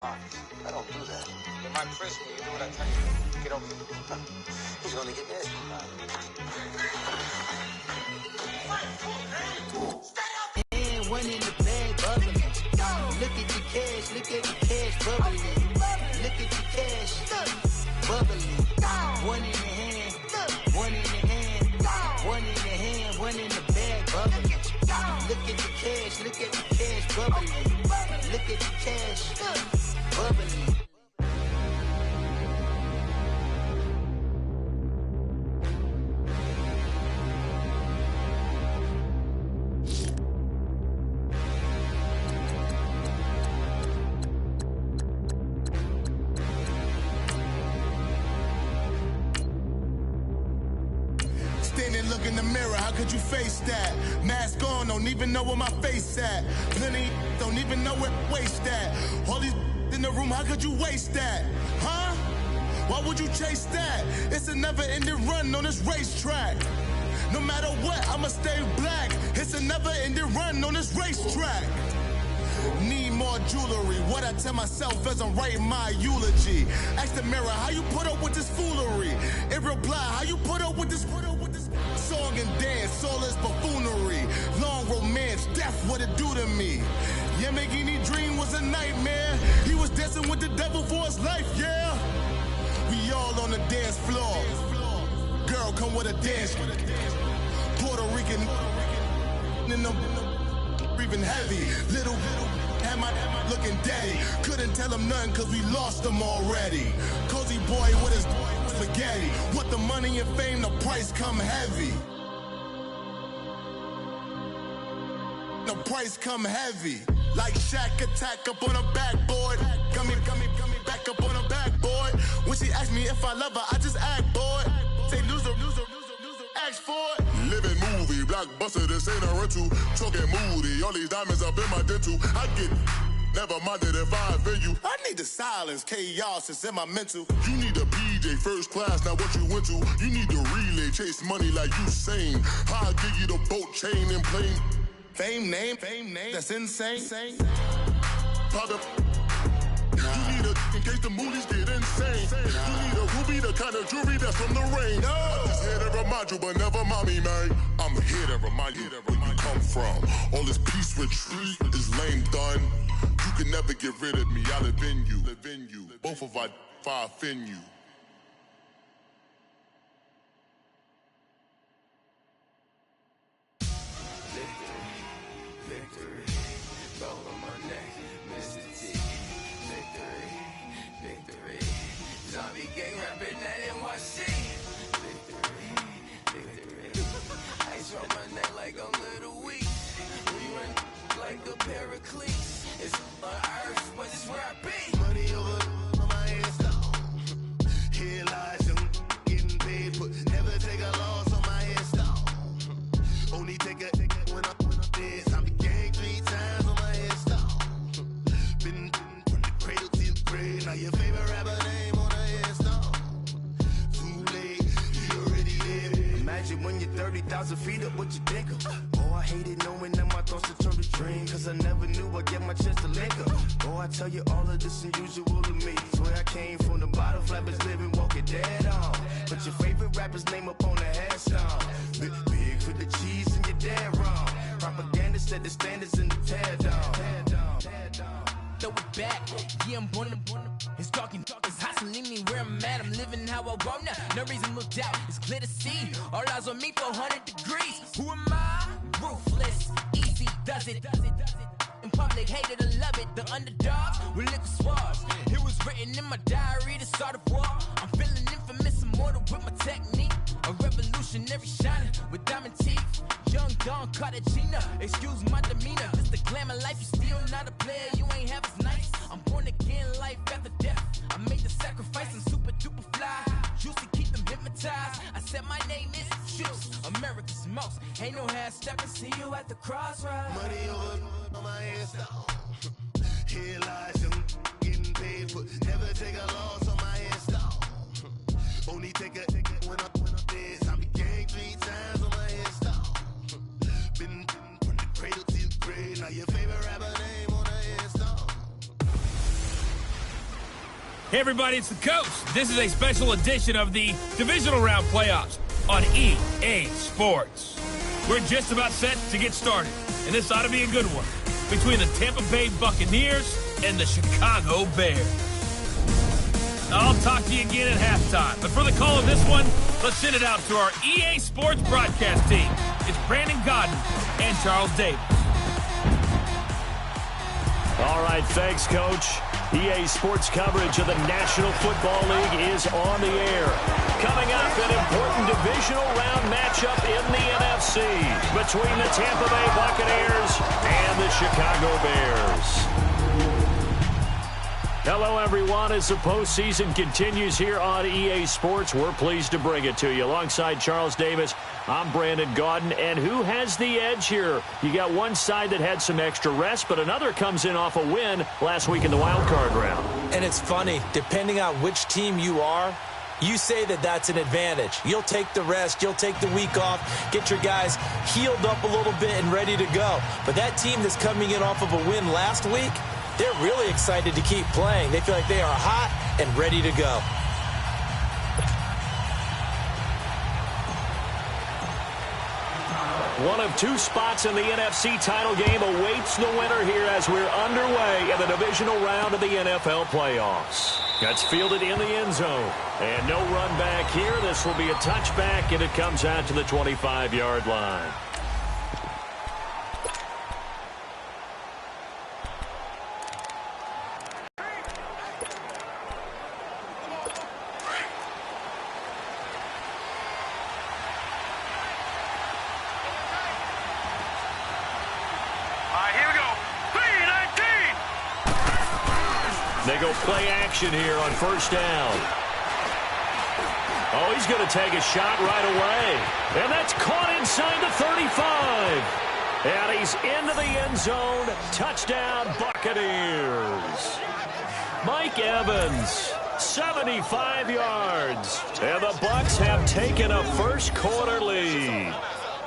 I don't do that. In my prison, you do what I tell you. Get over here. He's gonna get nasty. And one in the bag, bubbling. Look at the cash, bubbling. Look at the cash, bubbling. One in the hand, one in the hand, one in the hand, one in the bag, bubbling. Look at the cash, bubbling. Look at the cash, bubbling. Look in the mirror, how could you face that? Mask on, don't even know where my face at. Plenty don't even know where waste at. All these in the room, how could you waste that? Huh? Why would you chase that? It's a never-ending run on this racetrack. No matter what, I'ma stay black. It's a never-ending run on this racetrack. Need more jewelry, what I tell myself as I'm writing my eulogy. Ask the mirror, how you put up with this foolery? In reply, how you put up with this song and dance, all this buffoonery. Long romance, death, what it do to me? Yamagini dream was a nightmare. He was dancing with the devil for his life, yeah. We all on the dance floor. Girl, come with a dance. Puerto Rican in the breathing heavy. Little am I looking daddy. Couldn't tell him nothing cause we lost him already. Cozy boy with his spaghetti. Want the money and fame, the price come heavy. The price come heavy. Like Shaq attack up on a backboard. Gummy, back up on a backboard. When she asked me if I love her, I just act bored. Say loser, ask for it. Living movie, blockbuster, this ain't a rental. Talking moody, all these diamonds up in my dental. I get never minded if I offend you. I need the silence, chaos is in my mental. You need a PJ, first class, not what you went to. You need the relay, chase money like you sane. I'll give you the boat, chain, and plane. Fame name, that's insane. Pop you need a, in case the movies get insane. You need a ruby, the kind of jewelry that's from the rain. I'm just here to remind you, but never mommy, man. I'm here to remind you where you come from. All this peace retreat is lame done. You can never get rid of me, I live in you. Both of our fire offend you. It's on earth, but it's where I be. Money over my headstone. Here lies him getting paid, but never take a loss on my headstone. Only take a when I'm dead. I'm the gang 3 times on my headstone. Been from the cradle to the grave. Now your favorite rapper name on a headstone. Too late, you already live. Imagine when you're 30,000 feet up, what you think of? Oh, I hated knowing that my thoughts would turn to dream. Cause I never knew I'd get my chance to link up. Oh, I tell you all of this unusual to me. Swear I came from the bottom, flappers living, walking dead on. Put your favorite rapper's name up on the headstone. Big for the cheese and you're dead wrong. Propaganda set the standards in the tear down. Throw it back, yeah, I'm born to it's talking, it's hot, so leave me where I'm at. I'm living how I want now, no reason to look out, it's clear to see. All eyes on me, 400 degrees. Who am I? Ruthless, easy, does it. In public, hated or love it. The underdogs with liquor swabs. It was written in my diary, the start of war. I'm feeling infamous, immortal with my technique. A revolutionary shining with diamond teeth. Young Don Cartagena, excuse my demeanor. This the glamour life, you still not a player, you ain't half as nice. I'm born again, life after death. I made the sacrifice, I'm super duper fly. Juicy, keep them hypnotized. I said my name is Juice, America's most. Ain't no half stepping, see you at the crossroads. Money over on my headstone. Here lies him getting paid, but never take a loss on my headstone. Only take a when I'm dead. I'm the gang 3 times on my headstone. Been from the cradle to the grave. Now your favorite rapper name on a headstone. Hey everybody, it's the Coach. This is a special edition of the Divisional Round Playoffs on EA Sports. We're just about set to get started, and this ought to be a good one, between the Tampa Bay Buccaneers and the Chicago Bears. I'll talk to you again at halftime, but for the call of this one, let's send it out to our EA Sports broadcast team. It's Brandon Godden and Charles Davis. All right, thanks, Coach. EA Sports coverage of the National Football League is on the air. Coming up, an important divisional round matchup in the NFC between the Tampa Bay Buccaneers and the Chicago Bears. Hello, everyone. As the postseason continues here on EA Sports, we're pleased to bring it to you. Alongside Charles Davis, I'm Brandon Gaudin. And who has the edge here? You got one side that had some extra rest, but another comes in off a win last week in the wild card round. And it's funny, depending on which team you are, you say that that's an advantage. You'll take the rest, you'll take the week off, get your guys healed up a little bit and ready to go. But that team that's coming in off of a win last week, they're really excited to keep playing. They feel like they are hot and ready to go. One of two spots in the NFC title game awaits the winner here as we're underway in the divisional round of the NFL playoffs. That's fielded in the end zone. And no run back here. This will be a touchback, and it comes out to the 25-yard line. They go play action here on first down. Oh, he's going to take a shot right away. And that's caught inside the 35. And he's into the end zone. Touchdown, Buccaneers. Mike Evans, 75 yards. And the Bucs have taken a first quarter lead.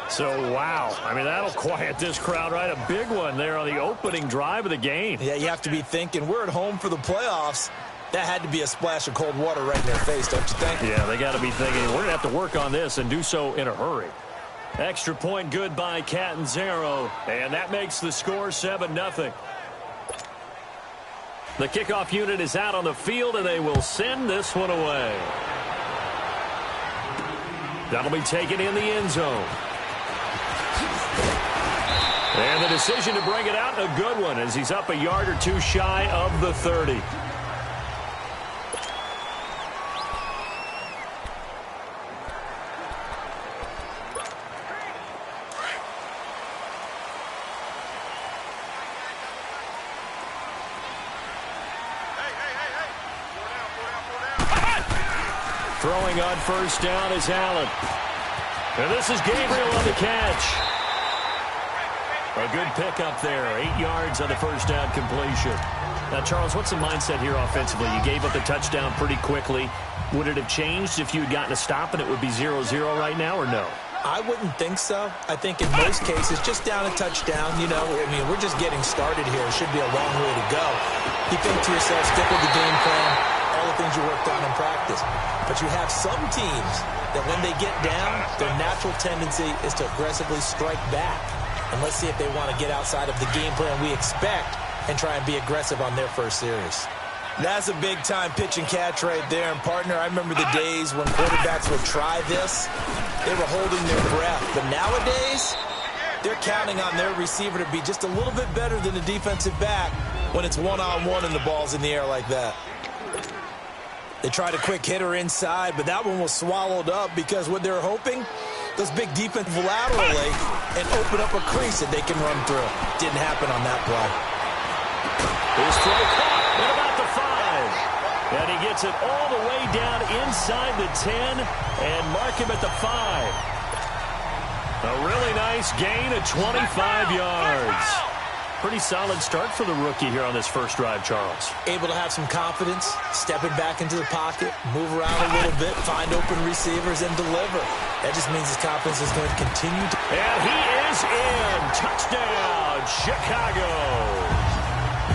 So, wow. I mean, that'll quiet this crowd, right? A big one there on the opening drive of the game. Yeah, you have to be thinking, we're at home for the playoffs. That had to be a splash of cold water right in their face, don't you think? Yeah, they got to be thinking, we're going to have to work on this and do so in a hurry. Extra point good by Catanzaro, and that makes the score 7-0. The kickoff unit is out on the field, and they will send this one away. That'll be taken in the end zone. And the decision to bring it out, a good one, as he's up a yard or two shy of the 30. Throwing on first down is Allen. And this is Gabriel on the catch. A good pickup there. 8 yards on the first down completion. Now, Charles, what's the mindset here offensively? You gave up the touchdown pretty quickly. Would it have changed if you had gotten a stop and it would be 0-0 right now, or no? I wouldn't think so. I think in most cases, just down a touchdown, you know, I mean, we're just getting started here. It should be a long way to go. You think to yourself, stick with the game plan, all the things you worked on in practice. But you have some teams that when they get down, their natural tendency is to aggressively strike back. And let's see if they want to get outside of the game plan we expect and try and be aggressive on their first series. That's a big-time pitch and catch right there. And, partner, I remember the days when quarterbacks would try this. They were holding their breath. But nowadays, they're counting on their receiver to be just a little bit better than the defensive back when it's one-on-one and the ball's in the air like that. They tried a quick hitter inside, but that one was swallowed up because what they're hoping, those big defensive laterally and open up a crease that they can run through. Didn't happen on that play. His throw caught at about the 5. And he gets it all the way down inside the 10 and mark him at the 5. A really nice gain of 25 yards. Pretty solid start for the rookie here on this first drive, Charles. Able to have some confidence, stepping back into the pocket, move around a little bit, find open receivers, and deliver. That just means his confidence is going to continue. And he is in. Touchdown, Chicago.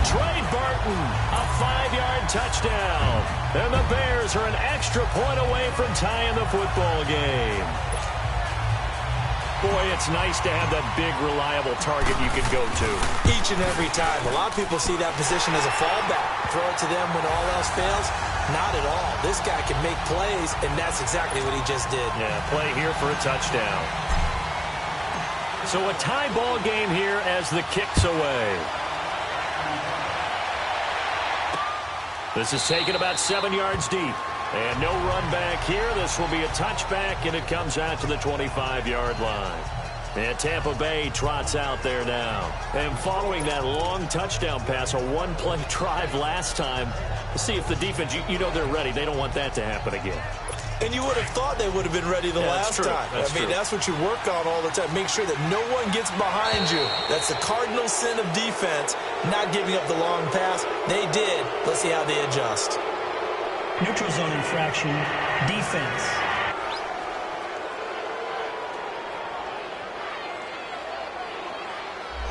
Trey Burton, a 5-yard touchdown. And the Bears are an extra point away from tying the football game. Boy, it's nice to have that big, reliable target you can go to. Each and every time. A lot of people see that position as a fallback. Throw it to them when all else fails. Not at all. This guy can make plays, and that's exactly what he just did. Yeah, play here for a touchdown. So a tie ball game here as the kick's away. This is taken about 7 yards deep. And no run back here. This will be a touchback, and it comes out to the 25-yard line. And Tampa Bay trots out there now. And following that long touchdown pass, a one-play drive last time, to see if the defense, you know they're ready. They don't want that to happen again. And you would have thought they would have been ready the last time. That's what you work on all the time. Make sure that no one gets behind you. That's the cardinal sin of defense, not giving up the long pass. They did. Let's see how they adjust. Neutral zone infraction, defense.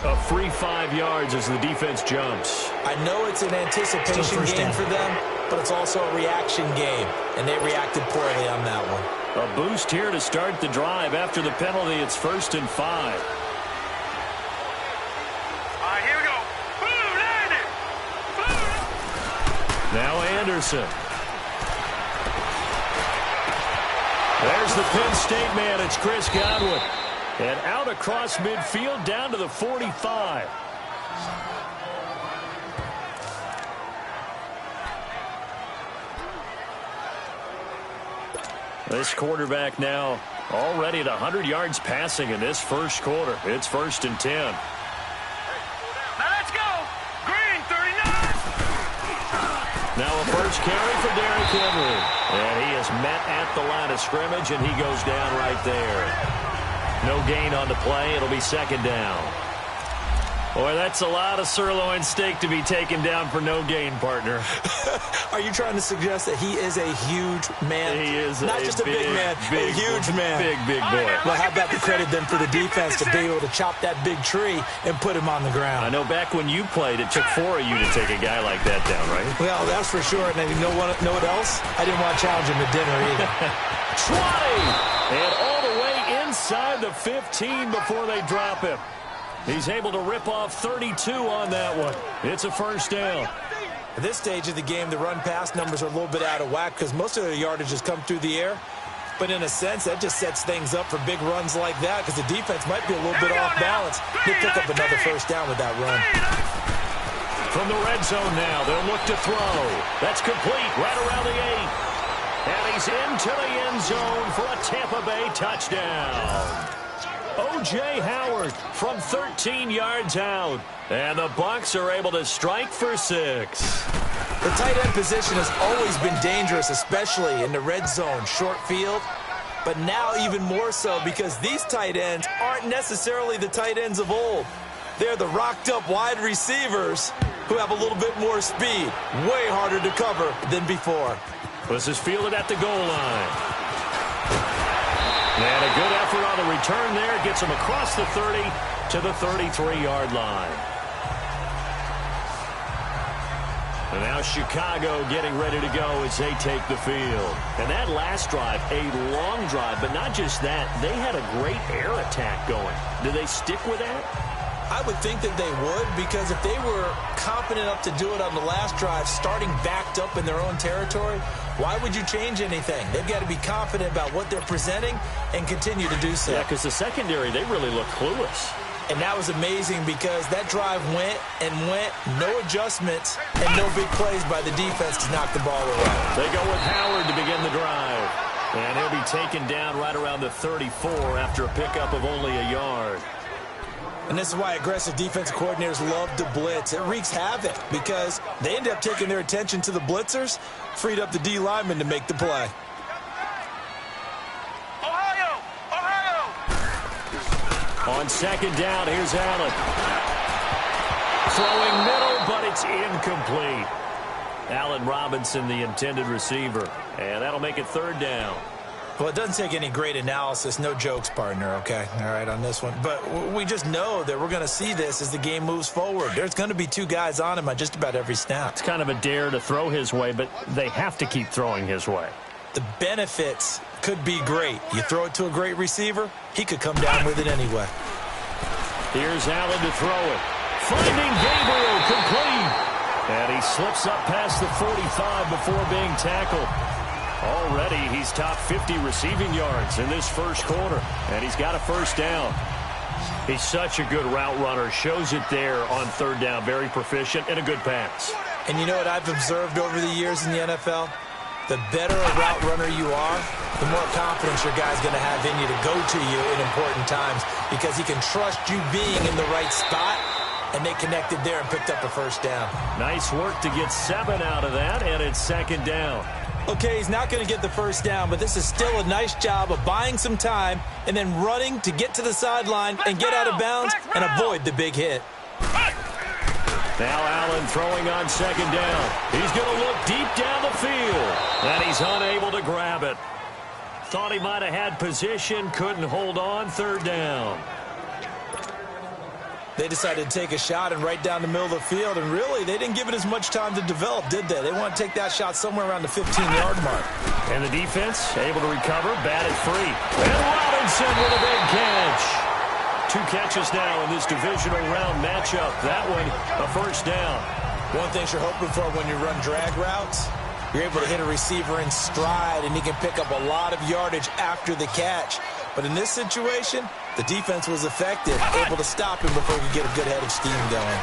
A free 5 yards as the defense jumps. I know it's an anticipation game for them, but it's also a reaction game, and they reacted poorly on that one. A boost here to start the drive. After the penalty, it's 1st and 5. All right, here we go. Boom, now Anderson. There's the Penn State man. It's Chris Godwin. And out across midfield down to the 45. This quarterback now already at 100 yards passing in this first quarter. It's 1st and 10. now let's go. Green, 39. Now a first carry for Derrick Henry. And he is met at the line of scrimmage, and he goes down right there. No gain on the play. It'll be 2nd down. Boy, that's a lot of sirloin steak to be taken down for no gain, partner. Are you trying to suggest that he is a huge man? He is not just a big man, a huge man. Big boy. Well, how about the credit then for the defense to be able to chop that big tree and put him on the ground? I know back when you played, it took 4 of you to take a guy like that down, right? Well, that's for sure. And you know what else? I didn't want to challenge him at dinner either. 20! And all the way inside the 15 before they drop him. He's able to rip off 32 on that one. It's a 1st down. At this stage of the game, the run-pass numbers are a little bit out of whack because most of their yardage has come through the air. But in a sense, that just sets things up for big runs like that because the defense might be a little bit off balance. They pick up another 1st down with that run. From the red zone now, they'll look to throw. That's complete right around the 8. And he's into the end zone for a Tampa Bay touchdown. O.J. Howard from 13 yards out. And the Bucs are able to strike for 6. The tight end position has always been dangerous, especially in the red zone, short field. But now even more so because these tight ends aren't necessarily the tight ends of old. They're the rocked-up wide receivers who have a little bit more speed. Way harder to cover than before. This is fielded at the goal line. And a good effort on the return there. Gets him across the 30 to the 33-yard line. And now Chicago getting ready to go as they take the field. And that last drive, a long drive, but not just that. They had a great air attack going. Do they stick with that? I would think that they would, because if they were confident enough to do it on the last drive, starting backed up in their own territory, why would you change anything? They've got to be confident about what they're presenting and continue to do so. Yeah, because the secondary, they really look clueless. And that was amazing because that drive went and went, no adjustments, and no big plays by the defense to knock the ball away. They go with Howard to begin the drive. And he'll be taken down right around the 34 after a pickup of only a yard. And this is why aggressive defensive coordinators love to blitz. It wreaks havoc because they end up taking their attention to the blitzers, freed up the D lineman to make the play. Ohio! On 2nd down, here's Allen. Throwing middle, but it's incomplete. Allen Robinson, the intended receiver. And that'll make it 3rd down. Well, it doesn't take any great analysis. No jokes, partner, okay? All right, on this one. But we just know that we're going to see this as the game moves forward. There's going to be 2 guys on him on just about every snap. It's kind of a dare to throw his way, but they have to keep throwing his way. The benefits could be great. You throw it to a great receiver, he could come down with it anyway. Here's Allen to throw it. Finding Gabriel, complete. And he slips up past the 45 before being tackled. Already, he's top 50 receiving yards in this first quarter, and he's got a first down. He's such a good route runner. Shows it there on third down. Very proficient and a good pass. And you know what I've observed over the years in the NFL? The better a route runner you are, the more confidence your guy's going to have in you to go to you in important times because he can trust you being in the right spot, and they connected there and picked up a first down. Nice work to get 7 out of that, and it's second down. Okay, he's not going to get the first down, but this is still a nice job of buying some time and then running to get to the sideline and get out of bounds and avoid the big hit. Now Allen throwing on second down. He's going to look deep down the field, and he's unable to grab it. Thought he might have had position, couldn't hold on, third down. They decided to take a shot and right down the middle of the field, and really, they didn't give it as much time to develop, did they? They want to take that shot somewhere around the 15-yard mark. And the defense able to recover, batted free. And Robinson with a big catch. 2 catches now in this divisional round matchup. That one, a first down. One thing you're hoping for when you run drag routes, you're able to hit a receiver in stride, and he can pick up a lot of yardage after the catch. But in this situation, the defense was effective, able to stop him before he could get a good head of steam going.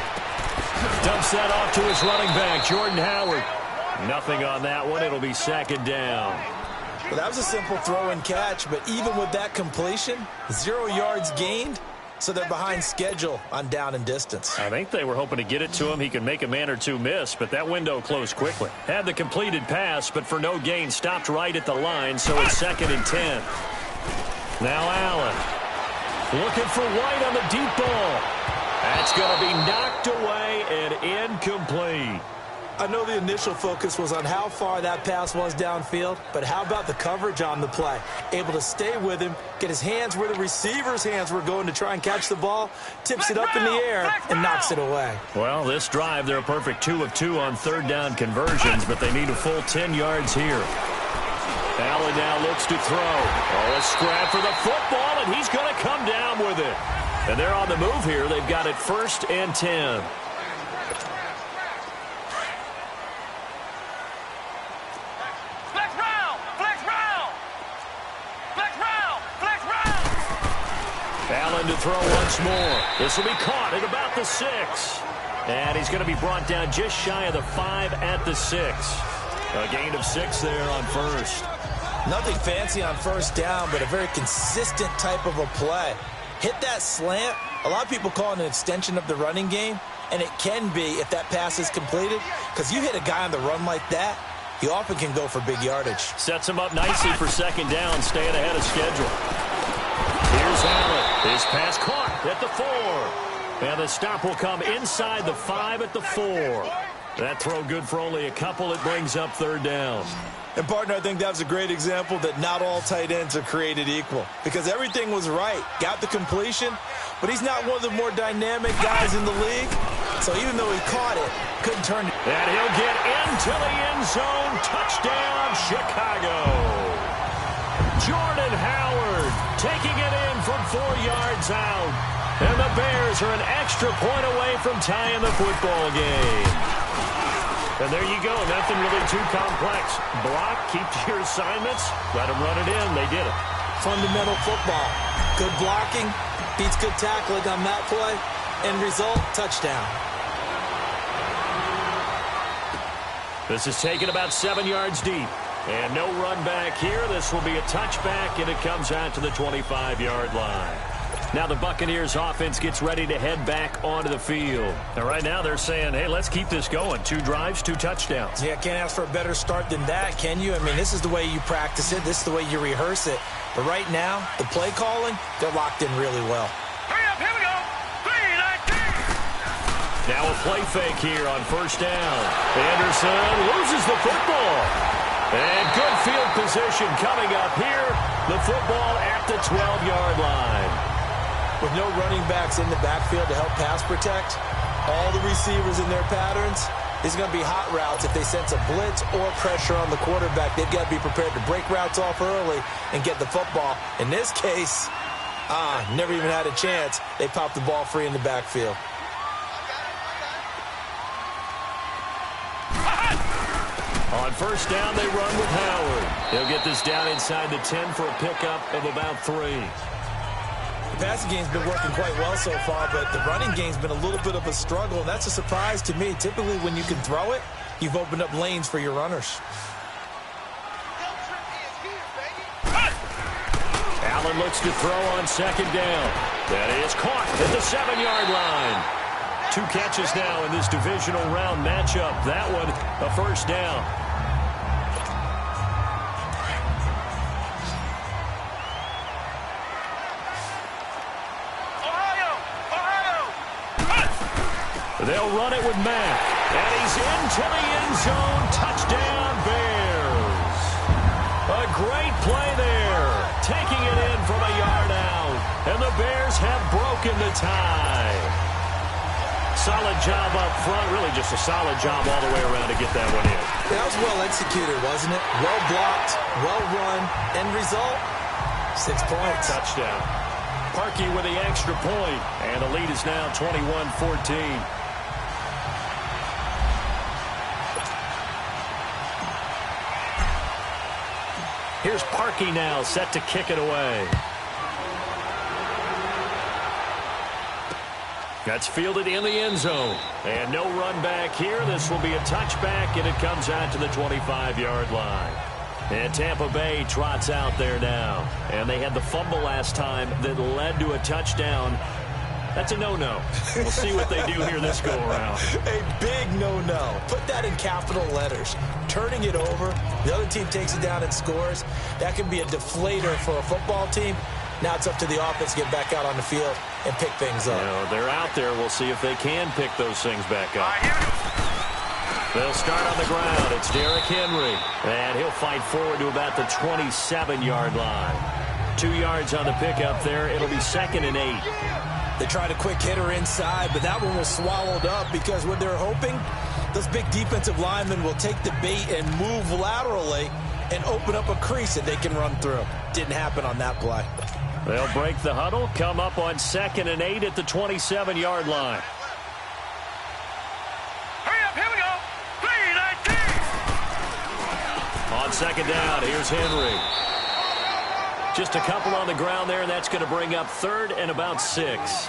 Dumps that off to his running back, Jordan Howard. Nothing on that one. It'll be second down. Well, that was a simple throw and catch, but even with that completion, 0 yards gained, so they're behind schedule on down and distance. I think they were hoping to get it to him. He could make a man or 2 miss, but that window closed quickly. Had the completed pass, but for no gain, stopped right at the line, so it's second and 10. Now Allen looking for White on the deep ball. That's going to be knocked away and incomplete. I know the initial focus was on how far that pass was downfield, but how about the coverage on the play? Able to stay with him, get his hands where the receiver's hands were going to try and catch the ball, tips it up in the air, and knocks it away. Well, this drive, they're a perfect 2 of 2 on third down conversions, but they need a full 10 yards here. Allen now looks to throw. Oh, a scrap for the football, and he's going to come down with it. And they're on the move here. They've got it first and 10. Allen to throw once more. This will be caught at about the 6. And he's going to be brought down just shy of the 5 at the 6. A gain of 6 there on first. Nothing fancy on first down, but a very consistent type of a play. Hit that slant. A lot of people call it an extension of the running game, and it can be if that pass is completed, because you hit a guy on the run like that, he often can go for big yardage. Sets him up nicely for second down, staying ahead of schedule. Here's Allen. His pass caught at the 4. And the stop will come inside the 5 at the 4. That throw good for only a couple. It brings up third down. And, partner, I think that was a great example that not all tight ends are created equal, because everything was right. Got the completion, but he's not one of the more dynamic guys in the league. So even though he caught it, couldn't turn it. And he'll get into the end zone. Touchdown, Chicago. Jordan Howard taking it in from 4 yards out. And the Bears are an extra point away from tying the football game. And there you go. Nothing really too complex. Block, keep to your assignments, let them run it in. They did it. Fundamental football. Good blocking, beats good tackling on that play. End result, touchdown. This is taken about 7 yards deep. And no run back here. This will be a touchback, and it comes out to the 25-yard line. Now the Buccaneers offense gets ready to head back onto the field. And right now they're saying, hey, let's keep this going. 2 drives, 2 touchdowns. Yeah, can't ask for a better start than that, can you? I mean, this is the way you practice it. This is the way you rehearse it. But right now, the play calling, they're locked in really well. Hurry up, here we go. 3, 19. Now a play fake here on first down. Anderson loses the football. And good field position coming up here. The football at the 12-yard line. With no running backs in the backfield to help pass protect, all the receivers in their patterns, these are going to be hot routes. If they sense a blitz or pressure on the quarterback, they've got to be prepared to break routes off early and get the football. In this case, never even had a chance. They popped the ball free in the backfield. On first down, they run with Howard. He'll get this down inside the 10 for a pickup of about 3. The passing game's been working quite well so far, but the running game's been a little bit of a struggle, and that's a surprise to me. Typically, when you can throw it, you've opened up lanes for your runners. Allen looks to throw on second down. That is caught at the 7-yard line. 2 catches now in this divisional round matchup. That one, a first down. They'll run it with Mack. And he's into the end zone. Touchdown, Bears. A great play there. Taking it in from a yard out. And the Bears have broken the tie. Solid job up front. Really just a solid job all the way around to get that one in. That was well executed, wasn't it? Well blocked, well run. End result, 6 points. Touchdown. Parkey with the extra point. And the lead is now 21-14. Here's Parkey now, set to kick it away. That's fielded in the end zone. And no run back here. This will be a touchback, and it comes out to the 25-yard line. And Tampa Bay trots out there now. And they had the fumble last time that led to a touchdown. That's a no-no. We'll see what they do here this go-around. A big no-no. Put that in capital letters. Turning it over, the other team takes it down and scores. That can be a deflator for a football team. Now it's up to the offense to get back out on the field and pick things up. They're out there. We'll see if they can pick those things back up. They'll start on the ground. It's Derrick Henry. And he'll fight forward to about the 27-yard line. 2 yards on the pickup there. It'll be 2nd and 8. They tried a quick hitter inside, but that one was swallowed up because what they're hoping, those big defensive linemen will take the bait and move laterally and open up a crease that they can run through. Didn't happen on that play. They'll break the huddle, come up on 2nd and 8 at the 27-yard line. Hurry up, here we go. 3-19. On 2nd down, here's Henry. Just a couple on the ground there, and that's going to bring up 3rd and about 6.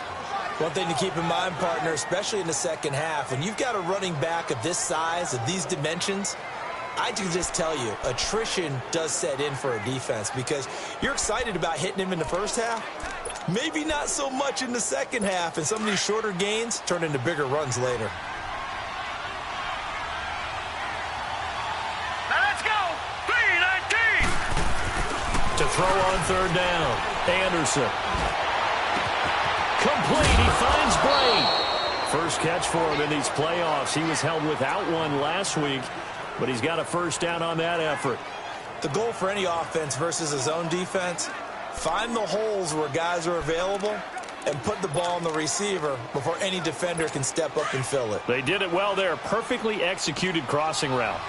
One thing to keep in mind, partner, especially in the second half, when you've got a running back of this size, of these dimensions, I can just tell you, attrition does set in for a defense because you're excited about hitting him in the first half. Maybe not so much in the second half, and some of these shorter gains turn into bigger runs later. To throw on 3rd down, Anderson. Complete, he finds Bray. First catch for him in these playoffs. He was held without one last week, but he's got a first down on that effort. The goal for any offense versus a zone defense, find the holes where guys are available and put the ball on the receiver before any defender can step up and fill it. They did it well there. Perfectly executed crossing route.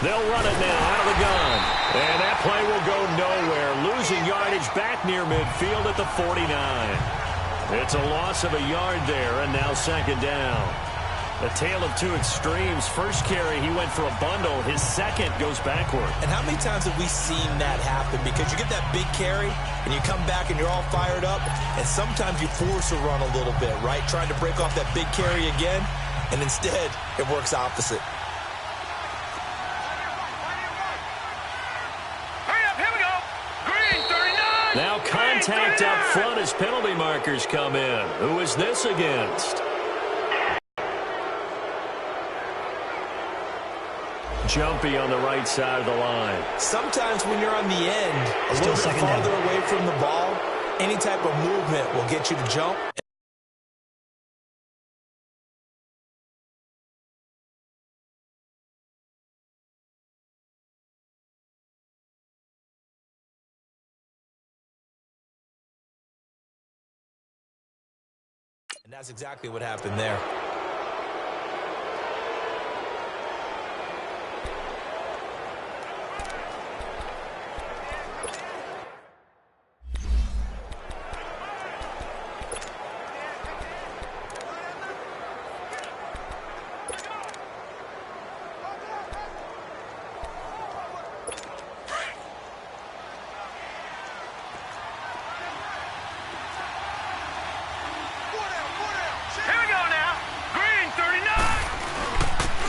They'll run it now out of the gun. And that play will go nowhere. Losing yardage back near midfield at the 49. It's a loss of a yard there, and now 2nd down. A tale of 2 extremes. First carry, he went for a bundle. His second goes backward. And how many times have we seen that happen? Because you get that big carry, and you come back and you're all fired up, and sometimes you force a run a little bit, right? Trying to break off that big carry again, and instead it works opposite. Now contact up front as penalty markers come in. Who is this against? Jumpy on the right side of the line. Sometimes when you're on the end, a little bit farther away from the ball, any type of movement will get you to jump. And that's exactly what happened there.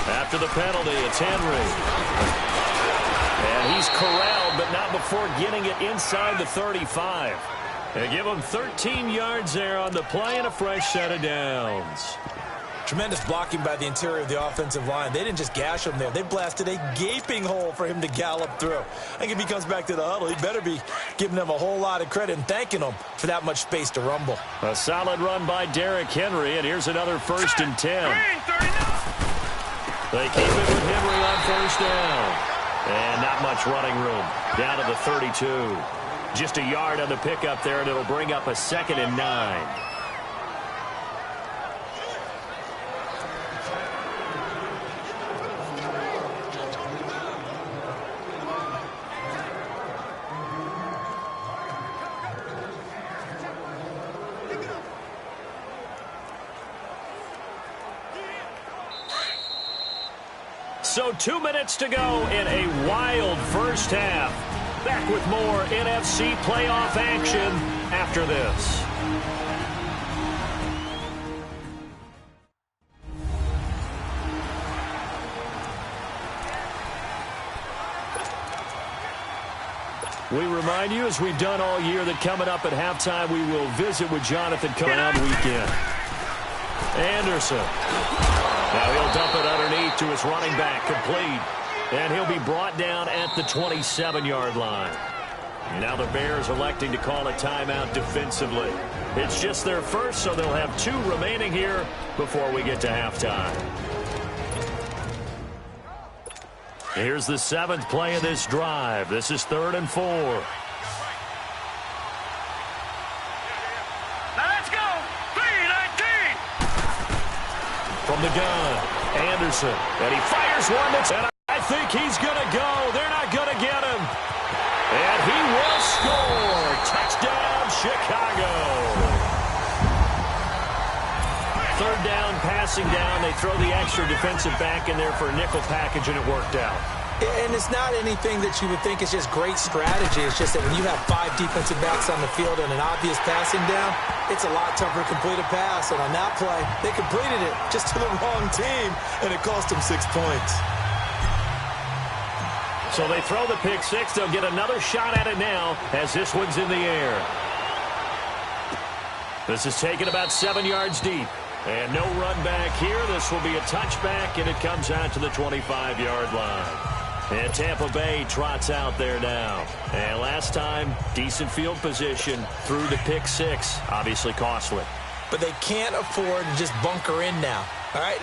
After the penalty, it's Henry. And he's corralled, but not before getting it inside the 35. They give him 13 yards there on the play and a fresh set of downs. Tremendous blocking by the interior of the offensive line. They didn't just gash him there. They blasted a gaping hole for him to gallop through. I think if he comes back to the huddle, he better be giving them a whole lot of credit and thanking them for that much space to rumble. A solid run by Derrick Henry, and here's another 1st and 10. They keep it with Henry on 1st down. And not much running room. Down to the 32. Just a yard on the pickup there, and it'll bring up a 2nd and 9. So 2 minutes to go in a wild first half. Back with more NFC playoff action after this. We remind you, as we've done all year, that coming up at halftime, we will visit with Jonathan Conan weekend. Anderson. Now he'll dump it underneath to his running back, complete. And he'll be brought down at the 27-yard line. Now the Bears electing to call a timeout defensively. It's just their first, so they'll have 2 remaining here before we get to halftime. Here's the 7th play of this drive. This is 3rd and 4. From the gun, Anderson, and he fires one that's, and I think he's going to go. They're not going to get him. And he will score. Touchdown, Chicago. 3rd down, passing down. They throw the extra defensive back in there for a nickel package, and it worked out. And it's not anything that you would think is just great strategy. It's just that when you have 5 defensive backs on the field and an obvious passing down, it's a lot tougher to complete a pass. And on that play, they completed it just to the wrong team, and it cost them 6 points. So they throw the pick 6. They'll get another shot at it now as this one's in the air. This is taken about 7 yards deep. And no run back here. This will be a touchback, and it comes out to the 25-yard line. And Tampa Bay trots out there now. And last time, decent field position through the pick 6. Obviously costly. But they can't afford to just bunker in now. All right,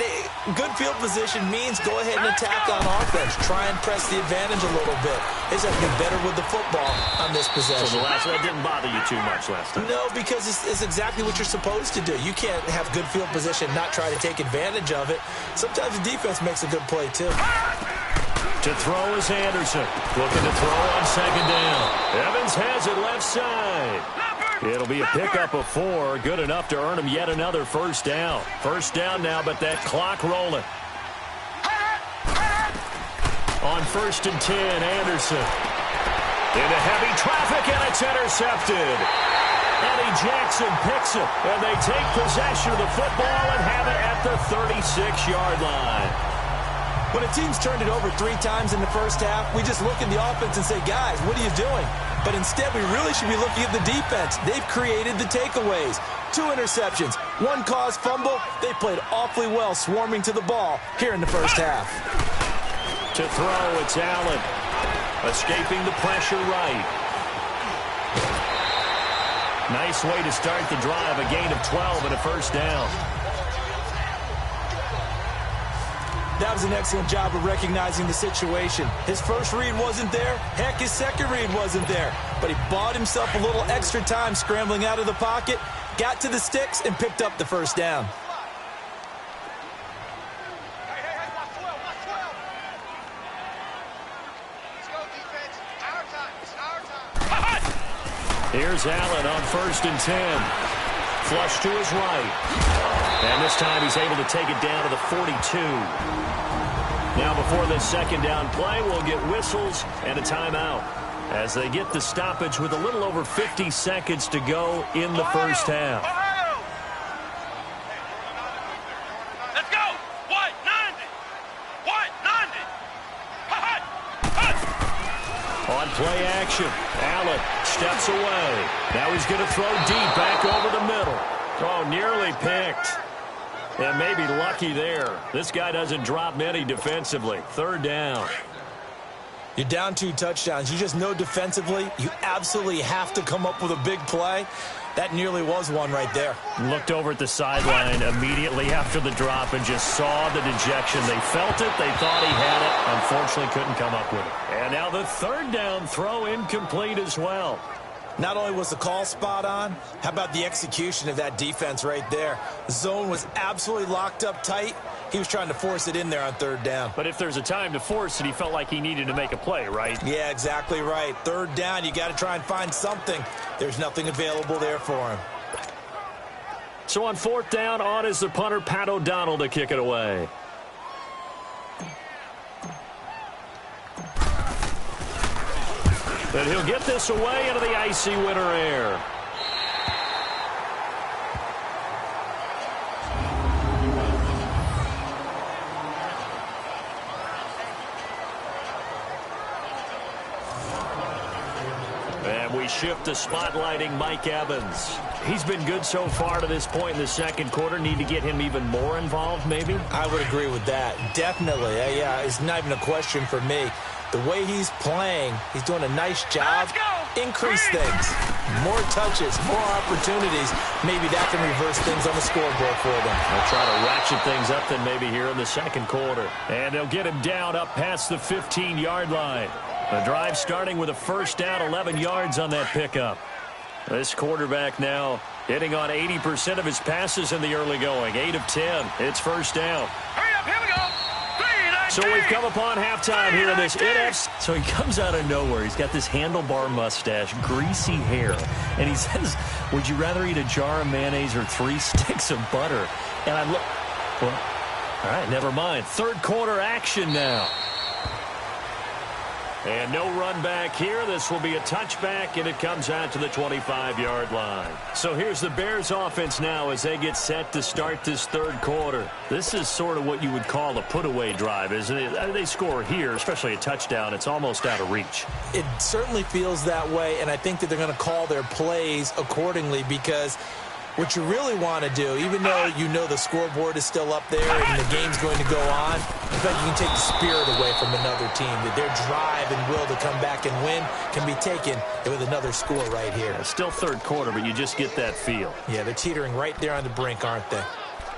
good field position means go ahead and attack on offense. Try and press the advantage a little bit. They just have to get better with the football on this possession. So the last one didn't bother you too much last time? No, because it's exactly what you're supposed to do. You can't have good field position and not try to take advantage of it. Sometimes the defense makes a good play, too. To throw is Anderson. Looking to throw on 2nd down. Evans has it left side. It'll be a pickup of 4. Good enough to earn him yet another 1st down. 1st down now, but that clock rolling. On 1st and 10, Anderson. Into heavy traffic, and it's intercepted. Eddie Jackson picks it, and they take possession of the football and have it at the 36-yard line. When a team's turned it over 3 times in the first half, we just look at the offense and say, guys, what are you doing? But instead, we really should be looking at the defense. They've created the takeaways. 2 interceptions, 1 caused fumble. They played awfully well swarming to the ball here in the first half. To throw, it's Allen. Escaping the pressure right. Nice way to start the drive. A gain of 12 and a 1st down. That was an excellent job of recognizing the situation. His first read wasn't there. Heck, his second read wasn't there. But he bought himself a little extra time scrambling out of the pocket, got to the sticks and picked up the first down. Here's Allen on 1st and 10. Flush to his right. And this time he's able to take it down to the 42. Now before this second down play, we'll get whistles and a timeout as they get the stoppage with a little over 50 seconds to go in the first half. Let's go! White 90! White 90! On play action, Allen steps away. Now he's going to throw deep back over the middle. Oh, nearly picked. And maybe lucky there. This guy doesn't drop many defensively. 3rd down. You're down 2 touchdowns. You just know defensively you absolutely have to come up with a big play. That nearly was one right there. Looked over at the sideline immediately after the drop and just saw the dejection. They felt it. They thought he had it. Unfortunately, couldn't come up with it. And now the 3rd down throw incomplete as well. Not only was the call spot on, how about the execution of that defense right there? The zone was absolutely locked up tight. He was trying to force it in there on 3rd down. But if there's a time to force it, he felt like he needed to make a play, right? Yeah, exactly right. 3rd down, you got to try and find something. There's nothing available there for him. So on 4th down, on is the punter, Pat O'Donnell, to kick it away. But he'll get this away into the icy winter air. And we shift to spotlighting Mike Evans. He's been good so far to this point in the 2nd quarter. Need to get him even more involved, maybe? I would agree with that. Definitely. Yeah, it's not even a question for me. The way he's playing, he's doing a nice job. Increase things. More touches, more opportunities. Maybe that can reverse things on the scoreboard for them. They'll try to ratchet things up then maybe here in the 2nd quarter. And they'll get him down up past the 15-yard line. The drive starting with a 1st down, 11 yards on that pickup. This quarterback now hitting on 80% of his passes in the early going. 8 of 10. It's 1st down. Hurry up, here we go! So we've come upon halftime here in this NFC. So he comes out of nowhere. He's got this handlebar mustache, greasy hair. And he says, would you rather eat a jar of mayonnaise or 3 sticks of butter? And I look, well, all right, never mind. 3rd quarter action now. And no run back here. This will be a touchback, and it comes out to the 25-yard line. So here's the Bears offense now as they get set to start this 3rd quarter. This is sort of what you would call a put-away drive, isn't it? They score here, especially a touchdown. It's almost out of reach. It certainly feels that way, and I think that they're going to call their plays accordingly because what you really want to do, even though you know the scoreboard is still up there and the game's going to go on, in fact, you can take the spirit away from another team. That their drive and will to come back and win can be taken with another score right here. Yeah, still 3rd quarter, but you just get that feel. Yeah, they're teetering right there on the brink, aren't they?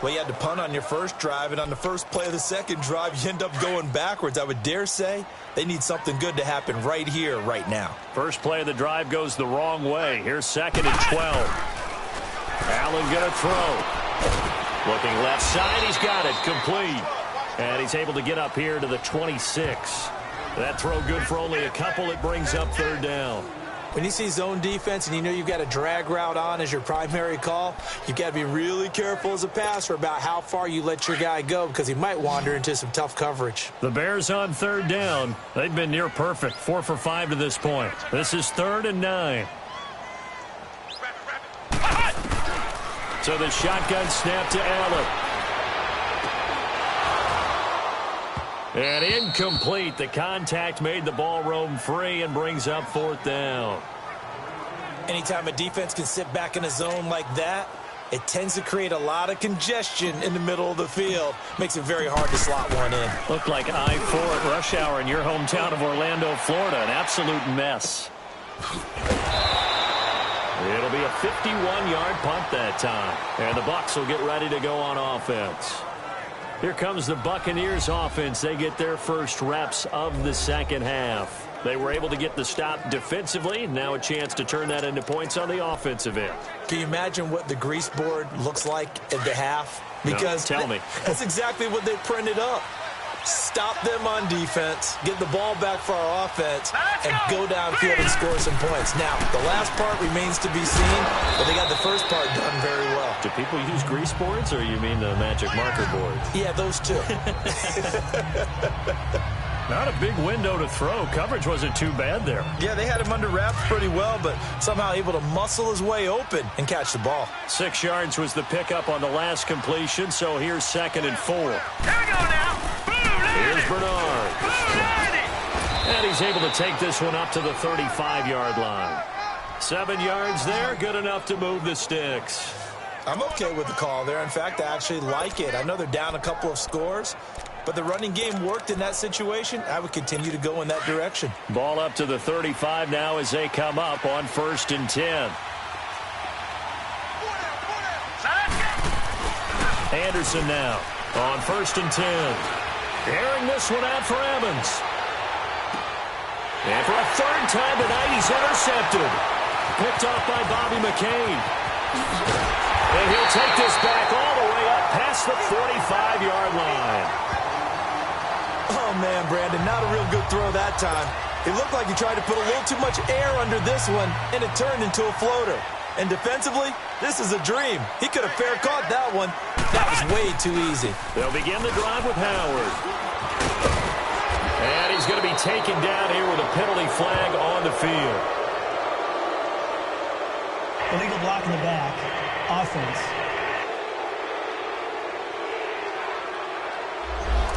Well, you had to punt on your 1st drive, and on the first play of the 2nd drive, you end up going backwards. I would dare say they need something good to happen right here, right now. First play of the drive goes the wrong way. Here's 2nd and 12. Allen going to throw. Looking left side. He's got it. Complete. And he's able to get up here to the 26. That throw good for only a couple. It brings up 3rd down. When you see zone defense and you know you've got a drag route on as your primary call, you've got to be really careful as a passer about how far you let your guy go because he might wander into some tough coverage. The Bears on 3rd down. They've been near perfect. 4 for 5 to this point. This is 3rd and 9. So the shotgun snap to Allen. And incomplete. The contact made the ball roam free and brings up 4th down. Anytime a defense can sit back in a zone like that, it tends to create a lot of congestion in the middle of the field. Makes it very hard to slot one in. Looked like I-4 at rush hour in your hometown of Orlando, Florida. An absolute mess. It'll be a 51-yard punt that time. And the Bucs will get ready to go on offense. Here comes the Buccaneers offense. They get their first reps of the 2nd half. They were able to get the stop defensively. Now a chance to turn that into points on the offensive end. Can you imagine what the grease board looks like at the half? Because no, tell me. That's exactly what they printed up. Stop them on defense, get the ball back for our offense, and go downfield and score some points. Now, the last part remains to be seen, but they got the first part done very well. Do people use grease boards, or you mean the magic marker boards? Yeah, those two. Not a big window to throw. Coverage wasn't too bad there. Yeah, they had him under wraps pretty well, but somehow able to muscle his way open and catch the ball. 6 yards was the pickup on the last completion, so here's 2nd and 4. Here we go now. Here's Bernard. And he's able to take this one up to the 35-yard line. 7 yards there, good enough to move the sticks. I'm okay with the call there. In fact, I actually like it. I know they're down a couple of scores, but the running game worked in that situation. I would continue to go in that direction. Ball up to the 35 now as they come up on 1st and 10. Anderson now on 1st and 10. Airing this one out for Evans. And for a 3rd time tonight, he's intercepted. Picked off by Bobby McCain. And he'll take this back all the way up past the 45-yard line. Oh, man, Brandon, not a real good throw that time. It looked like he tried to put a little too much air under this one, and it turned into a floater. And defensively, this is a dream. He could have fair caught that one. That was way too easy. They'll begin the drive with Howard. And he's going to be taken down here with a penalty flag on the field. Illegal block in the back. Offense.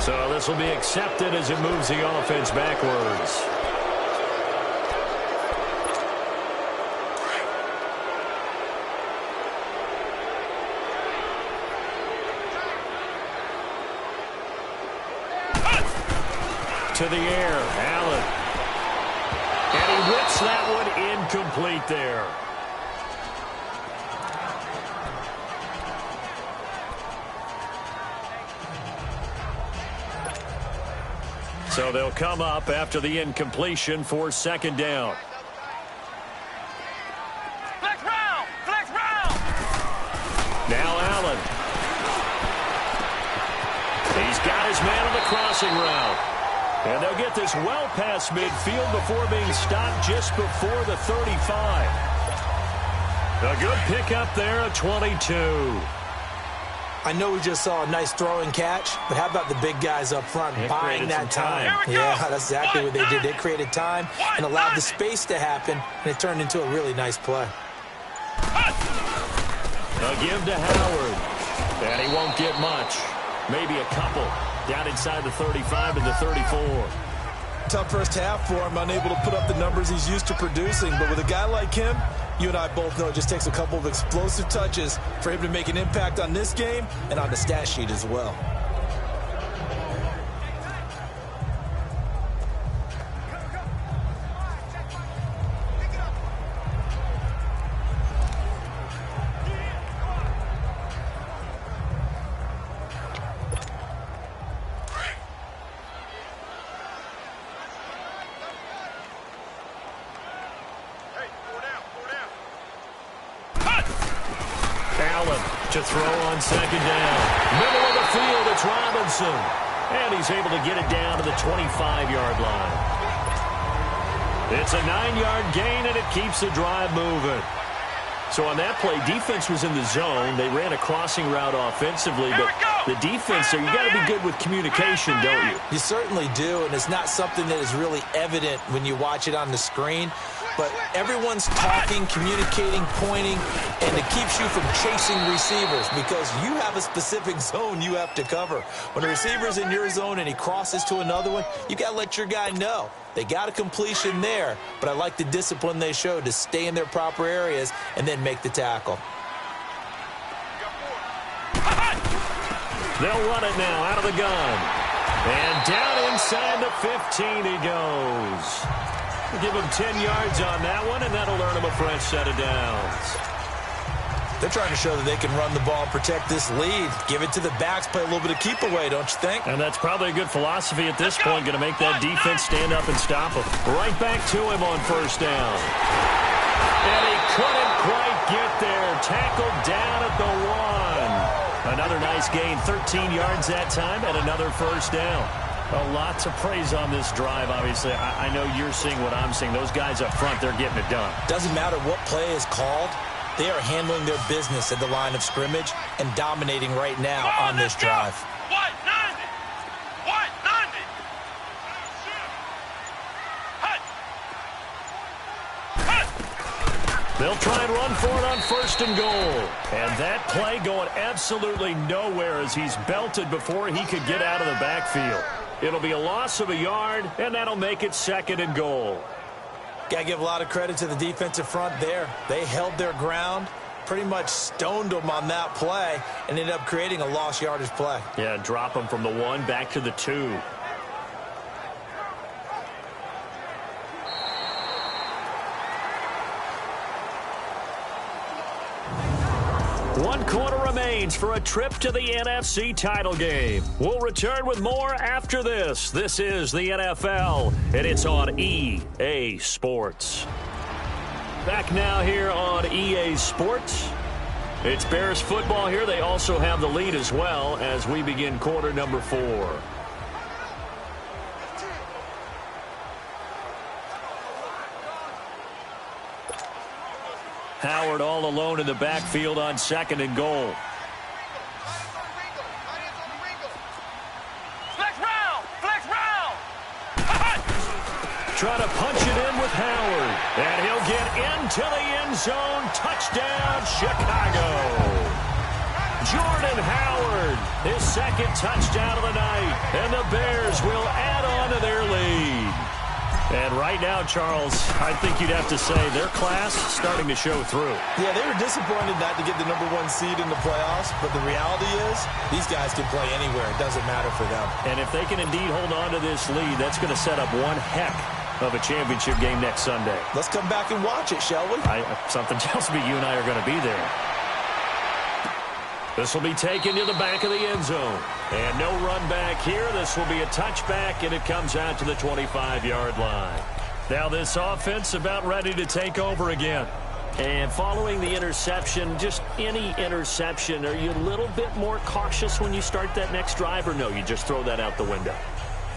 So this will be accepted as it moves the offense backwards. To the air, Allen. And he whips that one incomplete there. So they'll come up after the incompletion for 2nd down. Flex round! Flex round! Now Allen. He's got his man on the crossing route. And they'll get this well past midfield before being stopped just before the 35. A good pickup there at 22. I know we just saw a nice throwing catch, but how about the big guys up front buying that time? Yeah, that's exactly what they did. They created time and allowed the space to happen, and it turned into a really nice play. A give to Howard. And he won't get much. Maybe a couple. Down inside the 35 and the 34. Tough first half for him, unable to put up the numbers he's used to producing. But with a guy like him, you and I both know it just takes a couple of explosive touches for him to make an impact on this game and on the stat sheet as well. To throw on 2nd down. Middle of the field, it's Robinson. And he's able to get it down to the 25-yard line. It's a 9-yard gain, and it keeps the drive moving. So on that play, defense was in the zone. They ran a crossing route offensively, but the defense there, you got to be good with communication, don't you? You certainly do, and it's not something that is really evident when you watch it on the screen. But everyone's talking, communicating, pointing, and it keeps you from chasing receivers because you have a specific zone you have to cover. When a receiver's in your zone and he crosses to another one, you got to let your guy know. They got a completion there, but I like the discipline they showed to stay in their proper areas and then make the tackle. They'll run it now out of the gun. And down inside the 15 he goes. Give him 10 yards on that one, and that'll earn him a fresh set of downs. They're trying to show that they can run the ball and protect this lead. Give it to the backs, play a little bit of keep away, don't you think? And that's probably a good philosophy at this point. Going to make that defense stand up and stop him. Right back to him on first down. And he couldn't quite get there. Tackled down at the 1. Another nice gain, 13 yards that time, and another first down. A lot to praise on this drive, obviously. I know you're seeing what I'm seeing. Those guys up front, they're getting it done. Doesn't matter what play is called. They are handling their business at the line of scrimmage and dominating right now on this drive. They'll try and run for it on first and goal. And that play going absolutely nowhere as he's belted before he could get out of the backfield. It'll be a loss of a yard, and that'll make it second and goal. Got to give a lot of credit to the defensive front there. They held their ground, pretty much stoned them on that play, and ended up creating a lost yardage play. Yeah, drop them from the 1 back to the 2. One quarter remains for a trip to the NFC title game. We'll return with more after this. This is the NFL, and it's on EA Sports. Back now here on EA Sports. It's Bears football here. They also have the lead as well as we begin quarter number 4. Howard all alone in the backfield on second and goal. Trying to punch it in with Howard. And he'll get into the end zone. Touchdown, Chicago. Jordan Howard, his second touchdown of the night. And the Bears will add on to their lead. And right now, Charles, I think you'd have to say their class starting to show through. Yeah, they were disappointed not to get the number 1 seed in the playoffs, but the reality is these guys can play anywhere. It doesn't matter for them. And if they can indeed hold on to this lead, that's going to set up one heck of a championship game next Sunday. Let's come back and watch it, shall we? Something tells me you and I are going to be there. This will be taken to the back of the end zone. And no run back here. This will be a touchback, and it comes out to the 25-yard line. Now this offense about ready to take over again. And following the interception, just any interception, are you a little bit more cautious when you start that next drive, or no, you just throw that out the window?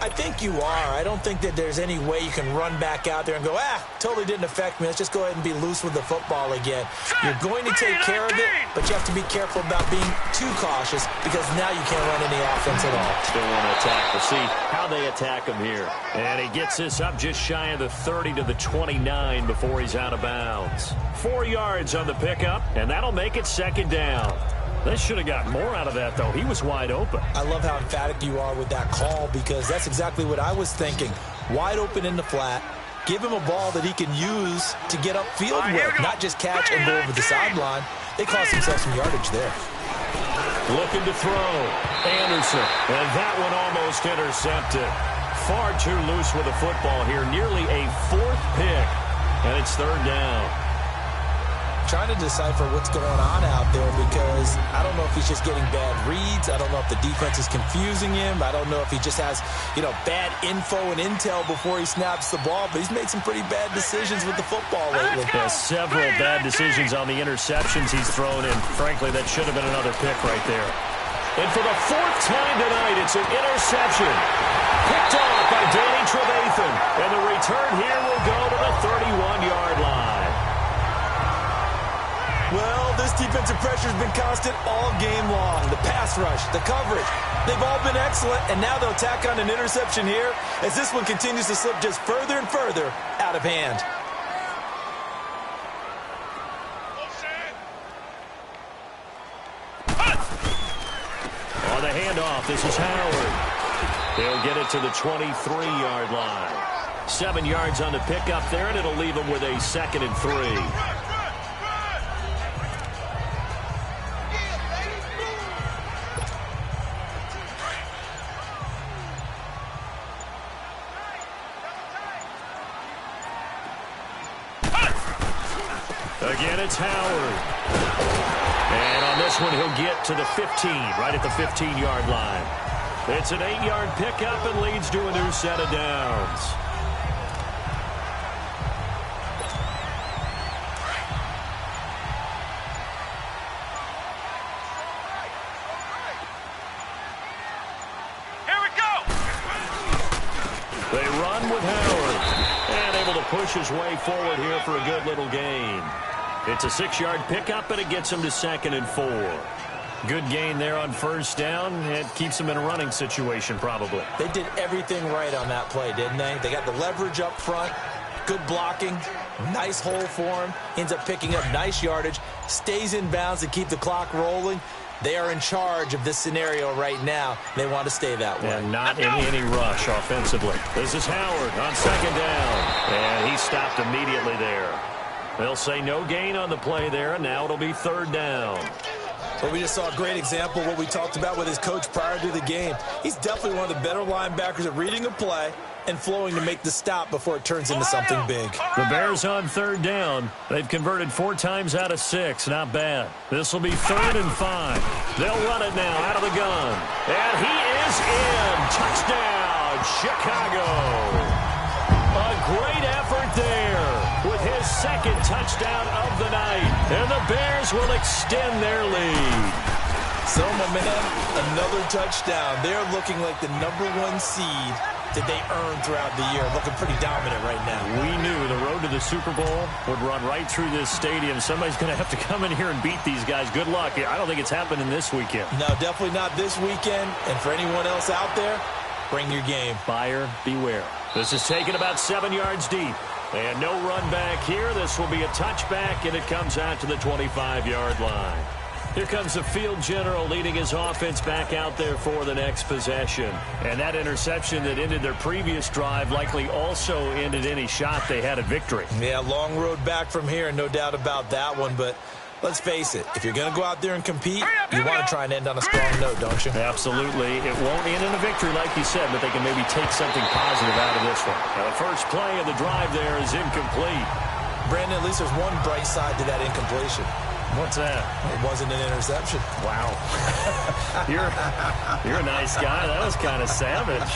I think you are. I don't think that there's any way you can run back out there and go, totally didn't affect me. Let's just go ahead and be loose with the football again. You're going to take care of it, but you have to be careful about being too cautious because now you can't run any offense at all. Still want to attack. We'll see how they attack him here. And he gets this up just shy of the 30 to the 29 before he's out of bounds. 4 yards on the pickup, and that'll make it second down. They should have got more out of that, though. He was wide open. I love how emphatic you are with that call because that's exactly what I was thinking. Wide open in the flat. Give him a ball that he can use to get upfield with, not just catch and go over the sideline. They cost themselves some yardage there. Looking to throw. Anderson. And that one almost intercepted. Far too loose with the football here. Nearly a 4th pick. And it's third down. Trying to decipher what's going on out there because I don't know if he's just getting bad reads. I don't know if the defense is confusing him. I don't know if he just has, bad info and intel before he snaps the ball. But he's made some pretty bad decisions with the football lately. Yeah, several bad decisions on the interceptions he's thrown in. Frankly, that should have been another pick right there. And for the 4th time tonight, it's an interception. Picked off by Danny Trevathan. And the return here will go to the 31-yard line. Well, this defensive pressure has been constant all game long. The pass rush, the coverage, they've all been excellent, and now they'll tack on an interception here as this one continues to slip just further and further out of hand. On the handoff, this is Howard. He'll get it to the 23-yard line. 7 yards on the pickup there, and it'll leave him with a 2nd and 3. Again, it's Howard. this one, he'll get to the 15, right at the 15-yard line. It's an 8-yard pickup and leads to a new set of downs. Here we go. They run with Howard and able to push his way forward here for a good little gain. It's a 6-yard pickup, and it gets him to 2nd and 4. Good gain there on first down. It keeps him in a running situation, probably. They did everything right on that play, didn't they? They got the leverage up front, good blocking, nice hole for him, ends up picking up nice yardage, stays in bounds to keep the clock rolling. They are in charge of this scenario right now. They want to stay that way. And not in any rush offensively. This is Howard on 2nd down. And he stopped immediately there. They'll say no gain on the play there, and now it'll be 3rd down. Well, we just saw a great example of what we talked about with his coach prior to the game. He's definitely one of the better linebackers at reading a play and flowing to make the stop before it turns into something big. The Bears on 3rd down. They've converted 4 times out of 6. Not bad. This will be 3rd and 5. They'll run it now out of the gun. And he is in. Touchdown, Chicago. A great effort there with his 2nd touchdown of the night. And the Bears will extend their lead. So momentum, another touchdown. They're looking like the #1 seed that they earned throughout the year. Looking pretty dominant right now. We knew the road to the Super Bowl would run right through this stadium. Somebody's going to have to come in here and beat these guys. Good luck. I don't think it's happening this weekend. No, definitely not this weekend. And for anyone else out there, bring your game. Buyer beware. This is taken about 7 yards deep. And no run back here. This will be a touchback, and it comes out to the 25-yard line. Here comes the field general leading his offense back out there for the next possession. And that interception that ended their previous drive likely also ended any shot they had at victory. Yeah, long road back from here, no doubt about that one. But let's face it, if you're going to go out there and compete, you want to try and end on a strong note, don't you? Absolutely. It won't end in a victory like you said, but they can maybe take something positive out of this one. Now, the first play of the drive there is incomplete. Brandon, at least there's one bright side to that incompletion. What's that? It wasn't an interception. Wow. You're a nice guy. That was kind of savage.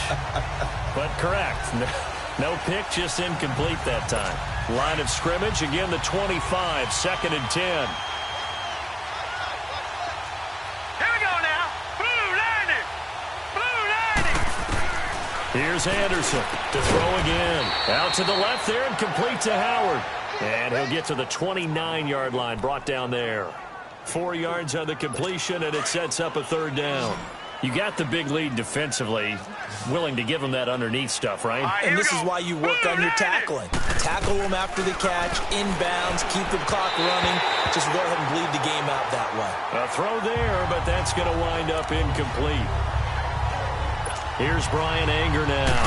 But correct. No pick, just incomplete that time. Line of scrimmage, again the 25, 2nd and 10. Here we go now. Blue 90. Blue 90. Here's Anderson to throw again. Out to the left there and complete to Howard. And he'll get to the 29-yard line, brought down there. 4 yards on the completion, and it sets up a 3rd down. You got the big lead defensively, willing to give them that underneath stuff, right? And this is why you work on your tackling. Tackle them after the catch, inbounds, keep the clock running. Just go ahead and bleed the game out that way. A throw there, but that's going to wind up incomplete. Here's Brian Anger now,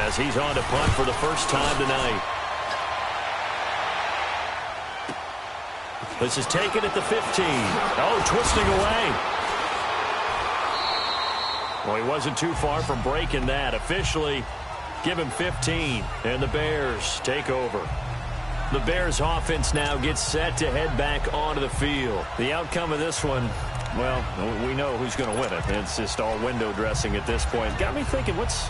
as he's on to punt for the first time tonight. This is taken at the 15. Oh, twisting away. Well, he wasn't too far from breaking that. Officially, give him 15, and the Bears take over. The Bears offense now gets set to head back onto the field. The outcome of this one, well, we know who's going to win it. It's just all window dressing at this point. Got me thinking, what's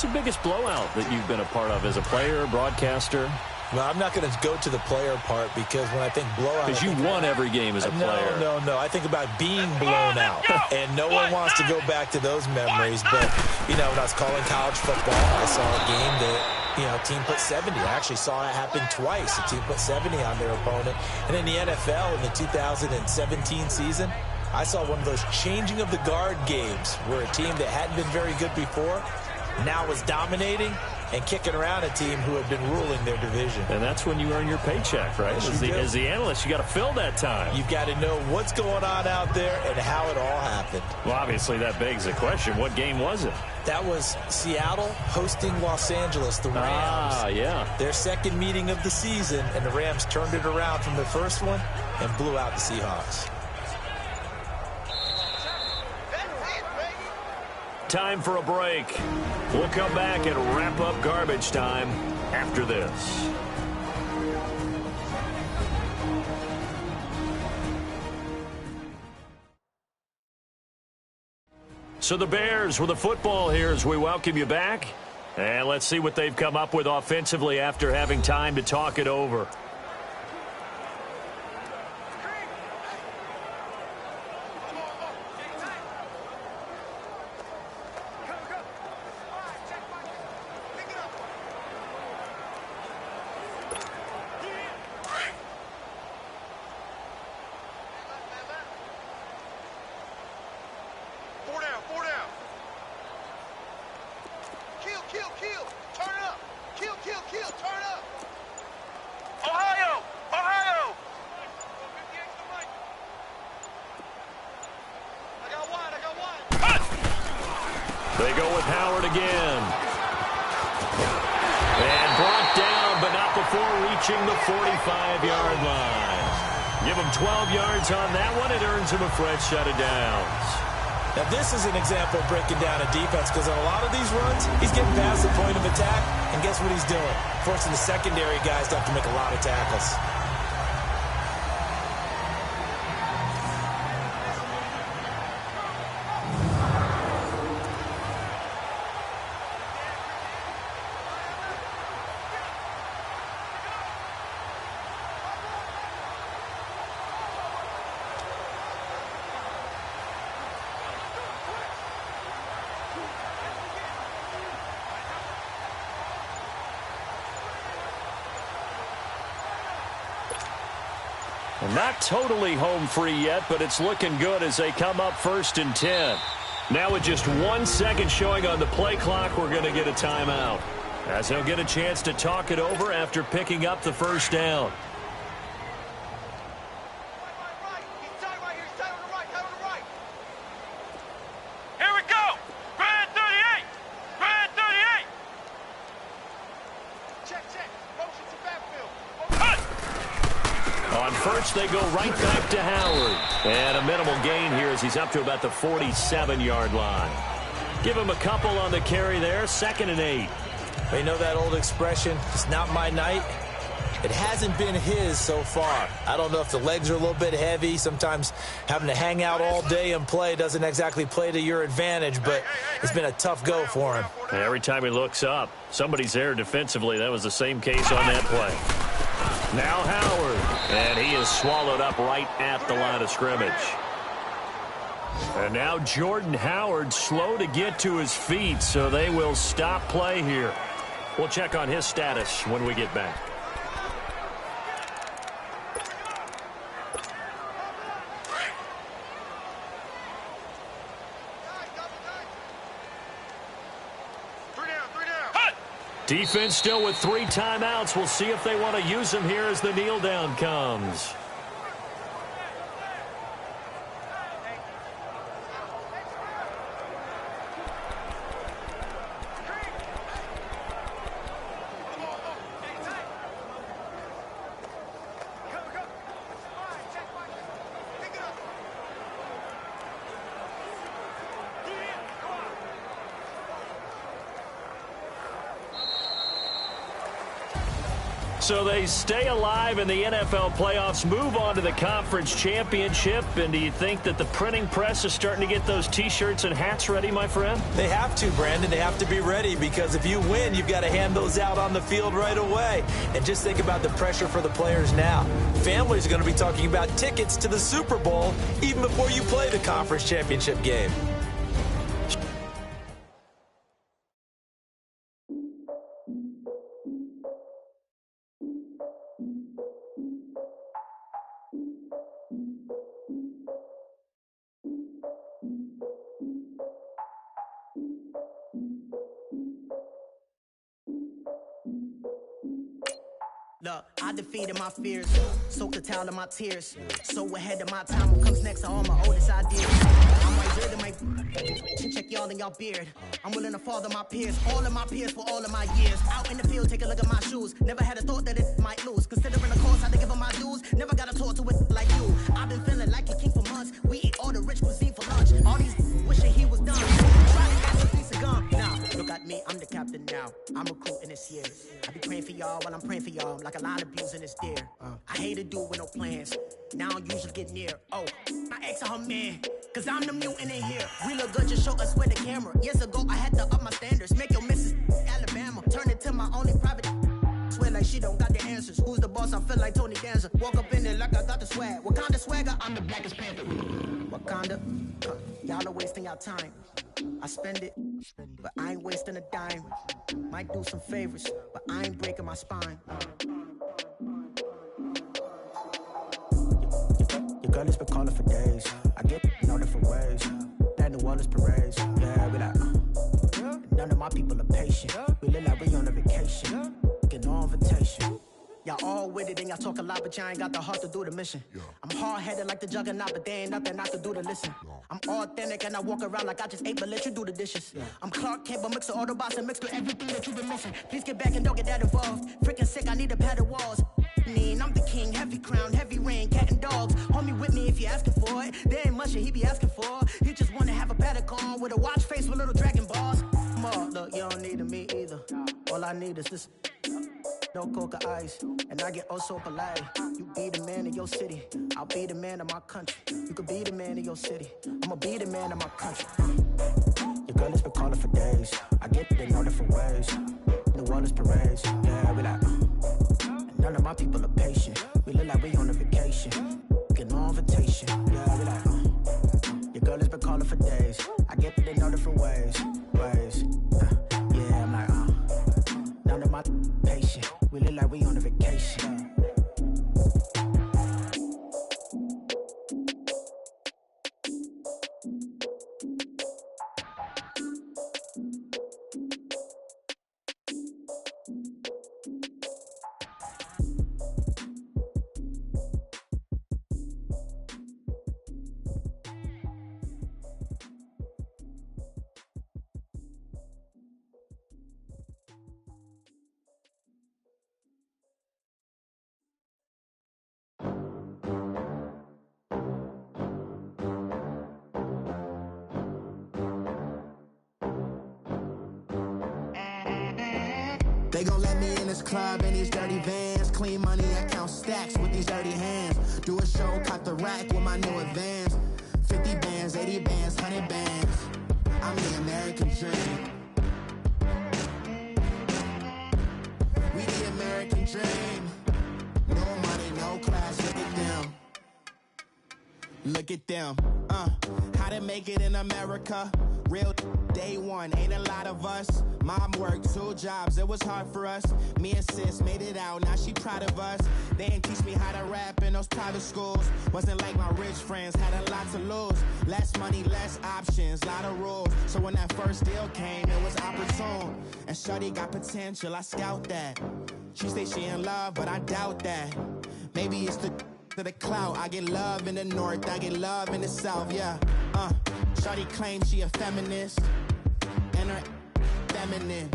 the biggest blowout that you've been a part of as a player, broadcaster? Well, I'm not going to go to the player part because when I think blowout... Because you won every game as a player. No. I think about being blown out. And no one wants to go back to those memories. But, you know, when I was calling college football, I saw a game that, you know, a team put 70. I actually saw it happen twice. A team put 70 on their opponent. And in the NFL, in the 2017 season, I saw one of those changing of the guard games where a team that hadn't been very good before now was dominating and kicking around a team who had been ruling their division. And that's when you earn your paycheck, right? As the analyst, you got to fill that time. You've got to know what's going on out there and how it all happened. Well, obviously, that begs the question, what game was it? That was Seattle hosting Los Angeles, the Rams. Ah, yeah. Their second meeting of the season, and the Rams turned it around from the first one and blew out the Seahawks. Time for a break. We'll come back and wrap up garbage time after this. So the Bears with the football here as we welcome you back. And let's see what they've come up with offensively after having time to talk it over. They go with Howard again. And brought down, but not before reaching the 45-yard line. Give him 12 yards on that one. It earns him a fresh set of downs. Now, this is an example of breaking down a defense because on a lot of these runs, he's getting past the point of attack, and guess what he's doing? Forcing the secondary guys to have to make a lot of tackles. Not totally home free yet, but it's looking good as they come up 1st and 10. Now with just 1 second showing on the play clock, we're going to get a timeout. As he'll get a chance to talk it over after picking up the first down. Here we go! Brand 38! Brand 38! Check. Motion to backfield. On first, they go right back to Howard. And a minimal gain here as he's up to about the 47-yard line. Give him a couple on the carry there, 2nd and 8. But you know that old expression, it's not my night? It hasn't been his so far. I don't know if the legs are a little bit heavy. Sometimes having to hang out all day and play doesn't exactly play to your advantage, but it's been a tough go for him. And every time he looks up, somebody's there defensively. That was the same case on that play. Now Howard, and he is swallowed up right at the line of scrimmage. And now Jordan Howard slow to get to his feet, so they will stop play here. We'll check on his status when we get back. Defense still with 3 timeouts. We'll see if they want to use them here as the kneel down comes. So they stay alive in the NFL playoffs, move on to the conference championship. And do you think that the printing press is starting to get those T-shirts and hats ready, my friend? They have to, Brandon. They have to be ready because if you win, you've got to hand those out on the field right away. And just think about the pressure for the players now. Families are going to be talking about tickets to the Super Bowl even before you play the conference championship game. Look, I defeated my fears, soaked the towel of my tears. So ahead of my time, what comes next to all my oldest ideas. I'm right there to my check y'all in y'all beard. I'm willing to father my peers, all of my peers for all of my years. Out in the field, take a look at my shoes. Never had a thought that it might lose. Considering the course, I had to give them my dues. Never got to talk to it like you. I've been feeling like a king for months. We eat all the rich cuisine for lunch. All these wishing he was done. Try to catch a piece of gum. Now, look at me, I'm the captain now. I'm recruiting this year. I be praying for y'all while I'm praying for y'all. Like a line of abusing this deer. I hate to do with no plans. Now I usually get near. Oh, my ex and her man. cause I'm the mutant in here. We look good, just show us where the camera. Years ago, I had to up my standards. Make your missus Alabama. Turn it to my only private. Swear like she don't got the answers. Who's the boss? I feel like Tony Danza. Walk up in there like I got the swag. Wakanda swagger, I'm the blackest panther. Wakanda, y'all are wasting our time. I spend it, but I ain't wasting a dime. Might do some favors, but I ain't breaking my spine. Your girl has been calling for days. I get in all different ways. That New Orleans parades. Yeah, we like, none of my people are patient. We live like we on a vacation. Get no invitation. Y'all all with it and y'all talk a lot, but y'all ain't got the heart to do the mission. I'm hard-headed like the juggernaut, but there ain't nothing I can do to listen. I'm authentic and I walk around like I just ate, but let you do the dishes. I'm Clark Kent, but mix of Autobots and mixed with everything that you've been missing. Please get back and don't get that involved. Freaking sick, I need a pad of walls. I'm the king, heavy crown, heavy rain, cat and dogs. Homie with me if you're asking for it. There ain't much that he be asking for. He just wanna have a paddock on with a watch face with little dragon balls. Look, you don't need me either. All I need is this. No coca ice, and I get oh so polite. You be the man of your city, I'll be the man of my country. You could be the man of your city, I'ma be the man of my country. Your girl has been calling for days. I get it in all different ways. New Orleans parades, yeah, we like. None of my people are patient. We look like we on a vacation. Get no invitation, yeah, we like. Your girl has been calling for days. I get it in all different ways. Yeah, I'm like, none of my patient. We look like we on a vacation. They gon' let me in this club in these dirty vans. Clean money, I count stacks with these dirty hands. Do a show, caught the rack with my new advance. 50 bands, 80 bands, 100 bands. I'm the American dream. We the American dream. No money, no class, look at them. Look at them, how to make it in America. Real day one, ain't a lot of us. Mom worked 2 jobs, it was hard for us. Me and sis made it out, now she proud of us. They ain't teach me how to rap in those private schools. Wasn't like my rich friends, had a lot to lose. Less money, less options, lot of rules. So when that first deal came, it was opportune. And shorty got potential, I scout that. She say she in love, but I doubt that. Maybe it's the clout. I get love in the north, I get love in the south, yeah. Shorty claims she a feminist, and her feminine.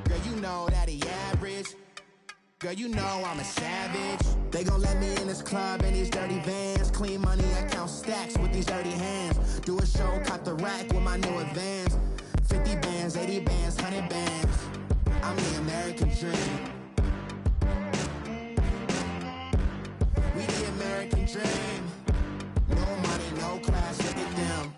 Girl, you know that he average. Girl, you know I'm a savage. They gon' let me in this club in these dirty vans. Clean money, I count stacks with these dirty hands. Do a show, caught the rack with my new advance. 50 bands, 80 bands, 100 bands. I'm the American dream. We the American dream. No money, no class, look at them.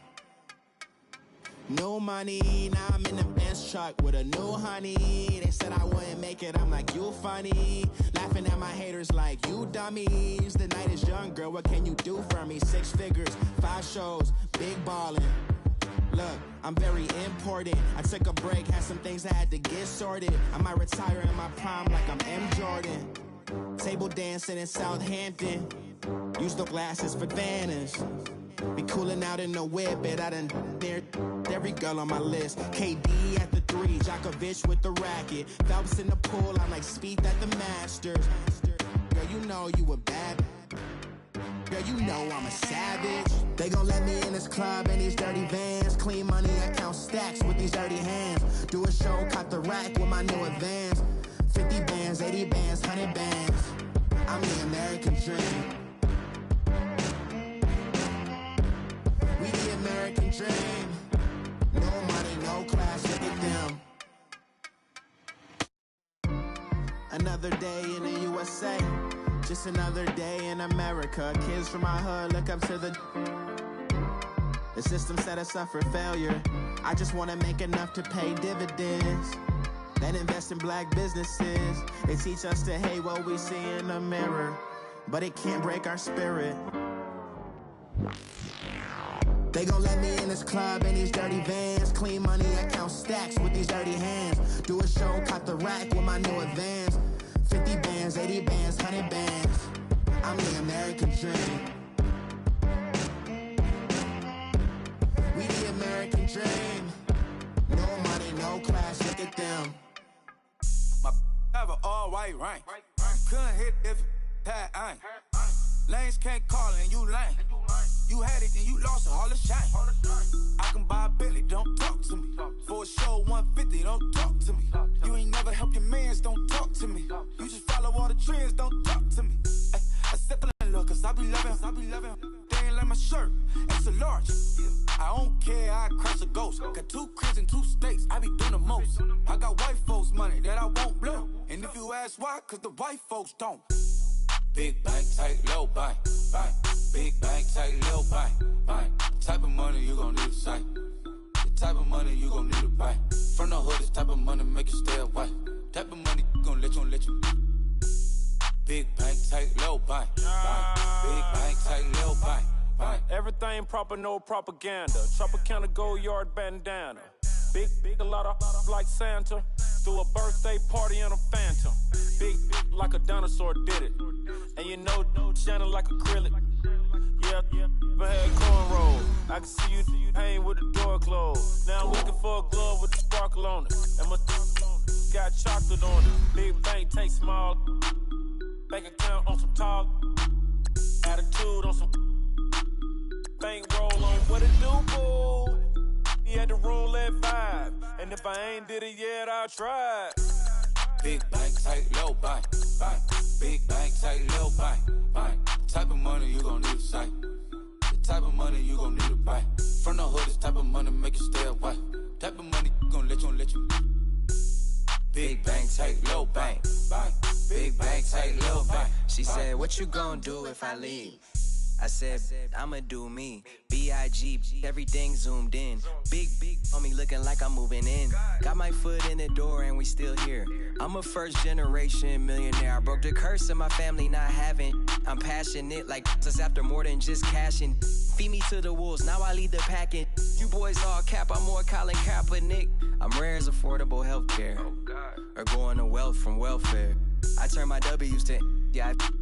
No money, now I'm in the Benz truck with a new honey. They said I wouldn't make it, I'm like, you funny. Laughing at my haters like, you dummies. The night is young, girl, what can you do for me? 6 figures, 5 shows, big ballin'. Look, I'm very important. I took a break, had some things I had to get sorted. I might retire in my prime like I'm M. Jordan. Table dancing in Southampton. Use the glasses for Vannas. Be cooling out in the whip, but I done near every girl on my list. KD at the 3, Djokovic with the racket. Phelps in the pool, I'm like Speed at the Masters. Girl, you know you a bad. Girl, you know I'm a savage. They gon' let me in this club in these dirty vans. Clean money, I count stacks with these dirty hands. Do a show, caught the rack with my new advance. 50 bands, 80 bands, 100 bands. I'm the American dream. We the American dream. No money, no class, look at them. Another day in the USA. Just another day in America. Kids from my hood look up to the The system set us up for failure. I just want to make enough to pay dividends. Then invest in black businesses. They teach us to hate what we see in the mirror, but it can't break our spirit. They gon' let me in this club in these dirty vans. Clean money, I count stacks with these dirty hands. Do a show, cop the rack with my new advance. 50 bands, 80 bands, 100 bands. I'm the American dream. We the American dream. No money, no class, look at them. My have an all-white ring. Couldn't hit if it had ain't. Lanes can't call it and you lame. You had it, then you lost it, all the shame. I can buy a Billy, don't talk to me. For a show, 150, don't talk to me. You ain't never help your mans, don't talk to me. You just follow all the trends, don't talk to me. I step in look, cause I be loving. They ain't like my shirt, it's a large. I don't care, I crash a ghost. Got 2 cribs in 2 states, I be doing the most. I got white folks' money that I won't blow. And if you ask why, cause the white folks don't. Big bank, tight, low bank, bank. Big bank, tight, low bank, bank. Type of money you gon' need a sight. The type of money you gon' need to buy. From the hood, this type of money make you stay away. Type of money gon' let you. Big bank, tight, low bank, bank. Big bank, tight, low bank, bank. Everything proper, no propaganda. Tropicana gold yard bandana. Big, a lot of like Santa. Threw a birthday party in a phantom. Big like a dinosaur did it. And you know, shining like acrylic. Yeah, but had cornrow. I can see you hang with the door closed. Now I'm looking for a glove with the sparkle on it. And my got chocolate on it. Big bank, take small. Bank account on some talk. Attitude on some bank roll on what it do, boo. He had to roll at 5. And if I ain't did it yet, I'll try. Big bank, tight, low bank, bank. Big bank, tight, low bank, bank. Type of money you gon' need to sight. The type of money you gon' need to buy. From the hood, this type of money make you stay away. Type of money gon' let you. Big bank, tight, low bank, bank. Big bank, tight, low bank. She said, what you gon' do if I leave? I said, I'ma do me. B.I.G. Everything zoomed in. Big on me looking like I'm moving in. Got my foot in the door and we still here. I'm a first generation millionaire. I broke the curse of my family not having. I'm passionate like us after more than just cashing. Feed me to the wolves, now I lead the packing. You boys all cap, I'm more Colin Kaepernick. I'm rare as affordable healthcare. Or going to wealth from welfare. I turn my W's to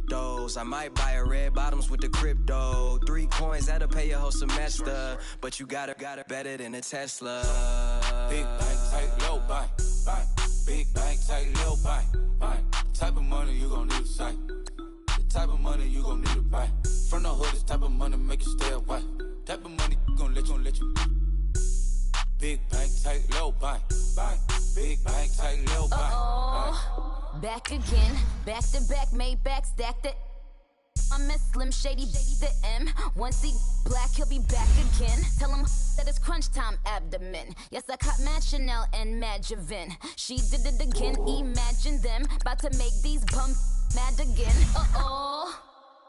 those. I might buy a red bottoms with the crypto. 3 coins, that'll pay your whole semester. But you got it better than a Tesla. Big bank, tight, low bank, bank. Big bank, tight, low bank, bank. Type of money you gon' need to sight. The type of money you gon' need to buy. From the hood, this type of money make you stay away. Type of money gon' let you. Big bank, tight, low bank, bank. Big bank, tight, low bank, bank. Back again, back to back, made back, stacked it. I'm a Slim Shady, the M. Once he black, he'll be back again. Tell him that it's crunch time abdomen. Yes, I caught Mad Chanel and Mad Javin. She did it again, imagine them. About to make these bums mad again.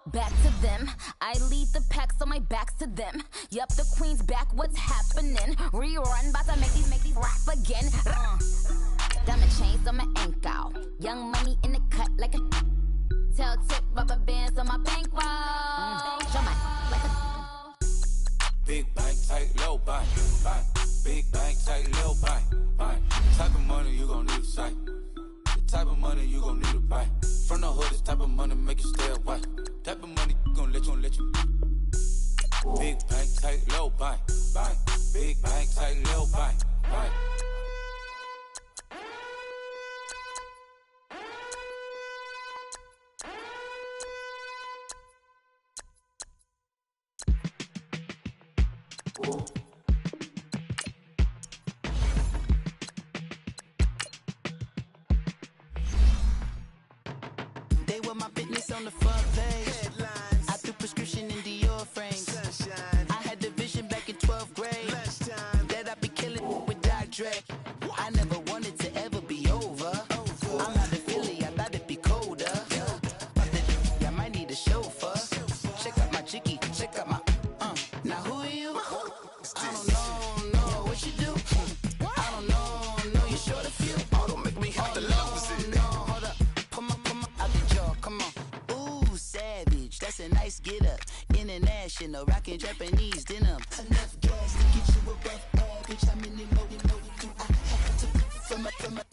Back to them. I lead the pack, so my back's to them. Yup, the queen's back, what's happening? Rerun, about to make these rap again. Diamond chains on my ankle. Young money in the cut like a tail tip, rubber bands on my bankroll. Show my like a big bank, tight, low bank, bank. Big bank, tight, low bank, bank. Type of money you gon' need to sight. The type of money you gon' need to buy. From the hood, this type of money make you stay away. Type of money gon' let you. Big bank, tight, low bank, bank. Big bank, tight, low bank, bank. They were my business on the front page. Headlines. I threw prescription in Dior frames. Sunshine. I had the vision back in 12th grade. That I'd be killing with Dr. Dre. I never wanted to ever be over. I'm out of Philly, I thought it'd be colder. I might need a chauffeur. Check out my chicky, check out my Now who are you? vacation or rocking Japanese denim. Enough gas to get you above average. I'm in it loaded. Do I have to from my